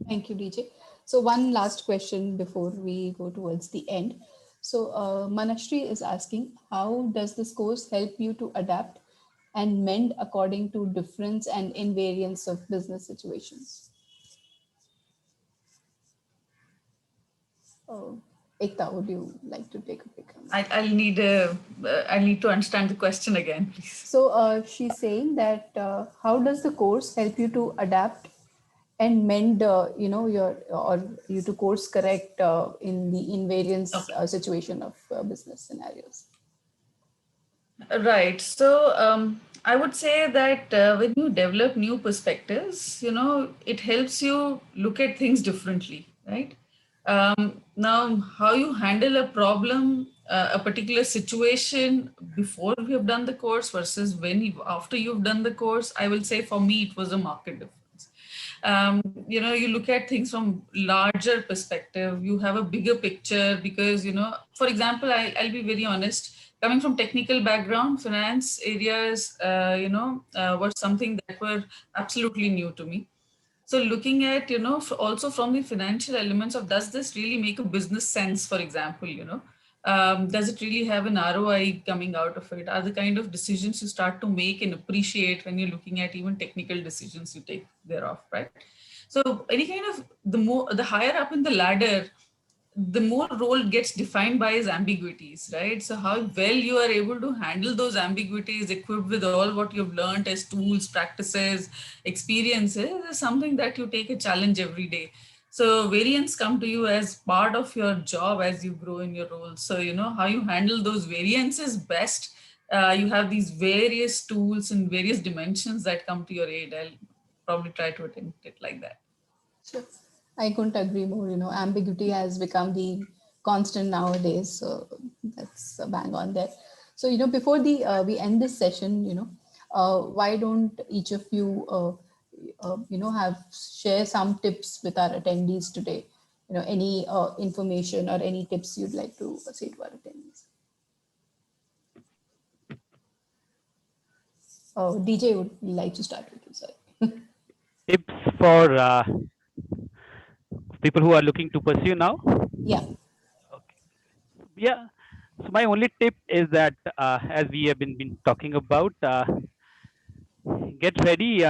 Speaker 1: Thank you, DJ. So one last question before we go towards the end. So Manashri is asking, how does this course help you to adapt and mend according to difference and invariance of business situations? Ekta, would you like to take a pick on that?
Speaker 3: I'll need to understand the question again, please.
Speaker 1: So she's saying that how does the course help you to adapt and mend, you to course correct in the invariance situation of business scenarios?
Speaker 3: Right. So I would say that when you develop new perspectives, it helps you look at things differently, right? Now, how you handle a problem, a particular situation before you have done the course versus after you've done the course, I will say for me, it was a market difference. You look at things from larger perspective, you have a bigger picture because, for example, I'll be very honest, coming from technical background, finance areas, were something that were absolutely new to me. So looking at, also from the financial elements of, does this really make a business sense, for example, does it really have an ROI coming out of it? Are the kind of decisions you start to make and appreciate when you're looking at even technical decisions you take thereof, right? So any kind of, the higher up in the ladder, the more role gets defined by his ambiguities, right? So how well you are able to handle those ambiguities equipped with all what you've learned as tools, practices, experiences is something that you take a challenge every day. So variants come to you as part of your job as you grow in your role. So, how you handle those variances best, you have these various tools and various dimensions that come to your aid. I'll probably try to attempt it like that.
Speaker 1: Sure. I couldn't agree more. Ambiguity has become the constant nowadays. So that's a bang on there. So, before we end this session, why don't each of you, share some tips with our attendees today? Any information or any tips you'd like to say to our attendees? DJ would like to start with you, sorry.
Speaker 2: Tips for people who are looking to pursue now?
Speaker 1: Yeah.
Speaker 2: Okay. Yeah. So my only tip is that as we have been talking about, get ready.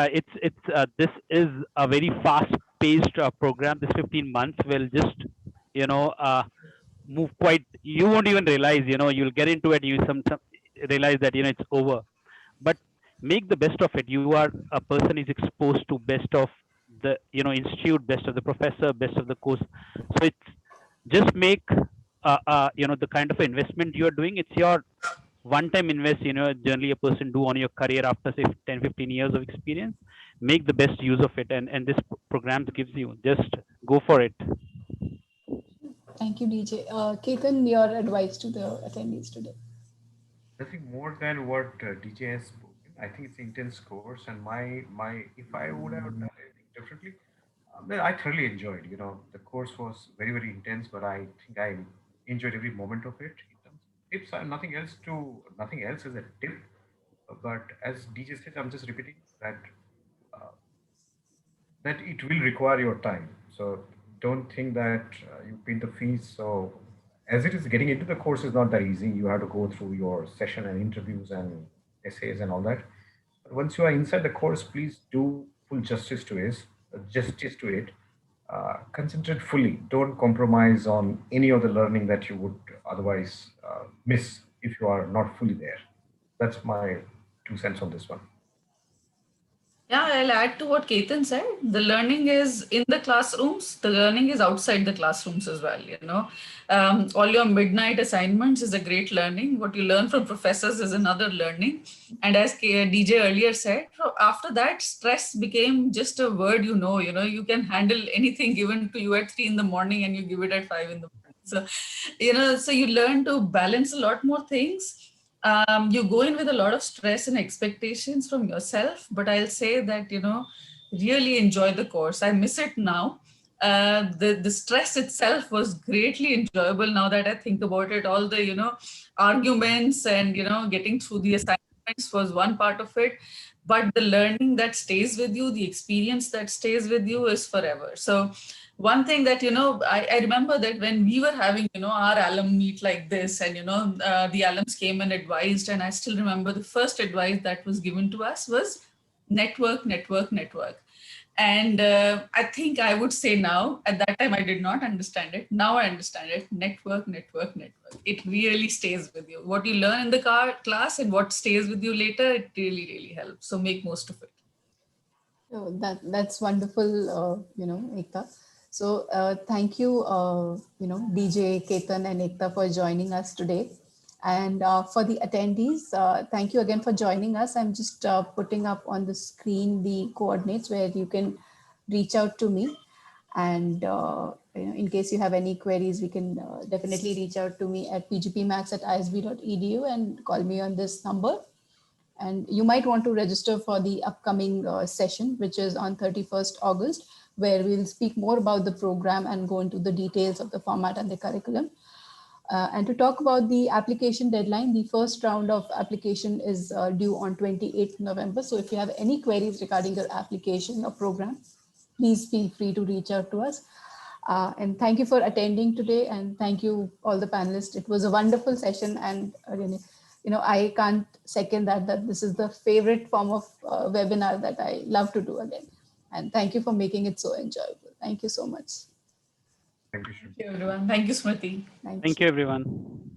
Speaker 2: This is a very fast-paced program. This 15 months will just move quite. You won't even realize. You'll get into it. You some realize that it's over. But make the best of it. You are a person is exposed to best of the institute, best of the professor, best of the course. So it's just make the kind of investment you are doing. It's your one-time invest. Generally a person do on your career after say 10-15 years of experience. Make the best use of it, and this program gives you. Just go for it.
Speaker 1: Thank you, DJ. Ketan, your advice to the attendees today?
Speaker 4: I think more than what DJ has spoken, I think it's an intense course, and if I would have done anything differently, well, I thoroughly enjoyed. The course was very, very intense, but I think I enjoyed every moment of it. Tips are nothing else as a tip, but as DJ said, I'm just repeating that that it will require your time. So don't think that you paid the fees. So as it is, getting into the course is not that easy. You have to go through your session and interviews and essays and all that. But once you are inside the course, please do full justice to it. Concentrate fully. Don't compromise on any of the learning that you would otherwise miss if you are not fully there. That's my 2 cents on this one.
Speaker 3: Yeah, I'll add to what Ketan said. The learning is in the classrooms. The learning is outside the classrooms as well. All your midnight assignments is a great learning. What you learn from professors is another learning. And as DJ earlier said, after that, stress became just a word. You can handle anything given to you at 3 in the morning and you give it at 5 in the morning. So you learn to balance a lot more things. You go in with a lot of stress and expectations from yourself, but I'll say that, really enjoy the course. I miss it now. the stress itself was greatly enjoyable. Now that I think about it, all the arguments and getting through the assignments was one part of it, but the learning that stays with you, the experience that stays with you is forever. So one thing that I remember that when we were having our alum meet like this, and the alums came and advised, and I still remember the first advice that was given to us was network, network, network. And I think I would say now, at that time I did not understand it. Now I understand it. Network, network, network. It really stays with you. What you learn in the class and what stays with you later, it really, really helps. So make most of it.
Speaker 1: Oh, that's wonderful, Ekta. So thank you, DJ, Ketan and Ekta for joining us today. And for the attendees, thank you again for joining us. I'm just putting up on the screen the coordinates where you can reach out to me. And in case you have any queries, we can definitely reach out to me at pgpmax@isb.edu and call me on this number. And you might want to register for the upcoming session, which is on 31st August, where we'll speak more about the program and go into the details of the format and the curriculum. And to talk about the application deadline, the first round of application is due on 28th November. So if you have any queries regarding your application or program, please feel free to reach out to us. And thank you for attending today, and thank you all the panelists. It was a wonderful session, and I can't second that this is the favorite form of webinar that I love to do again. And thank you for making it so enjoyable. Thank you so much.
Speaker 4: Thank you,
Speaker 3: everyone. Thank you, Smriti.
Speaker 2: Thank you, everyone.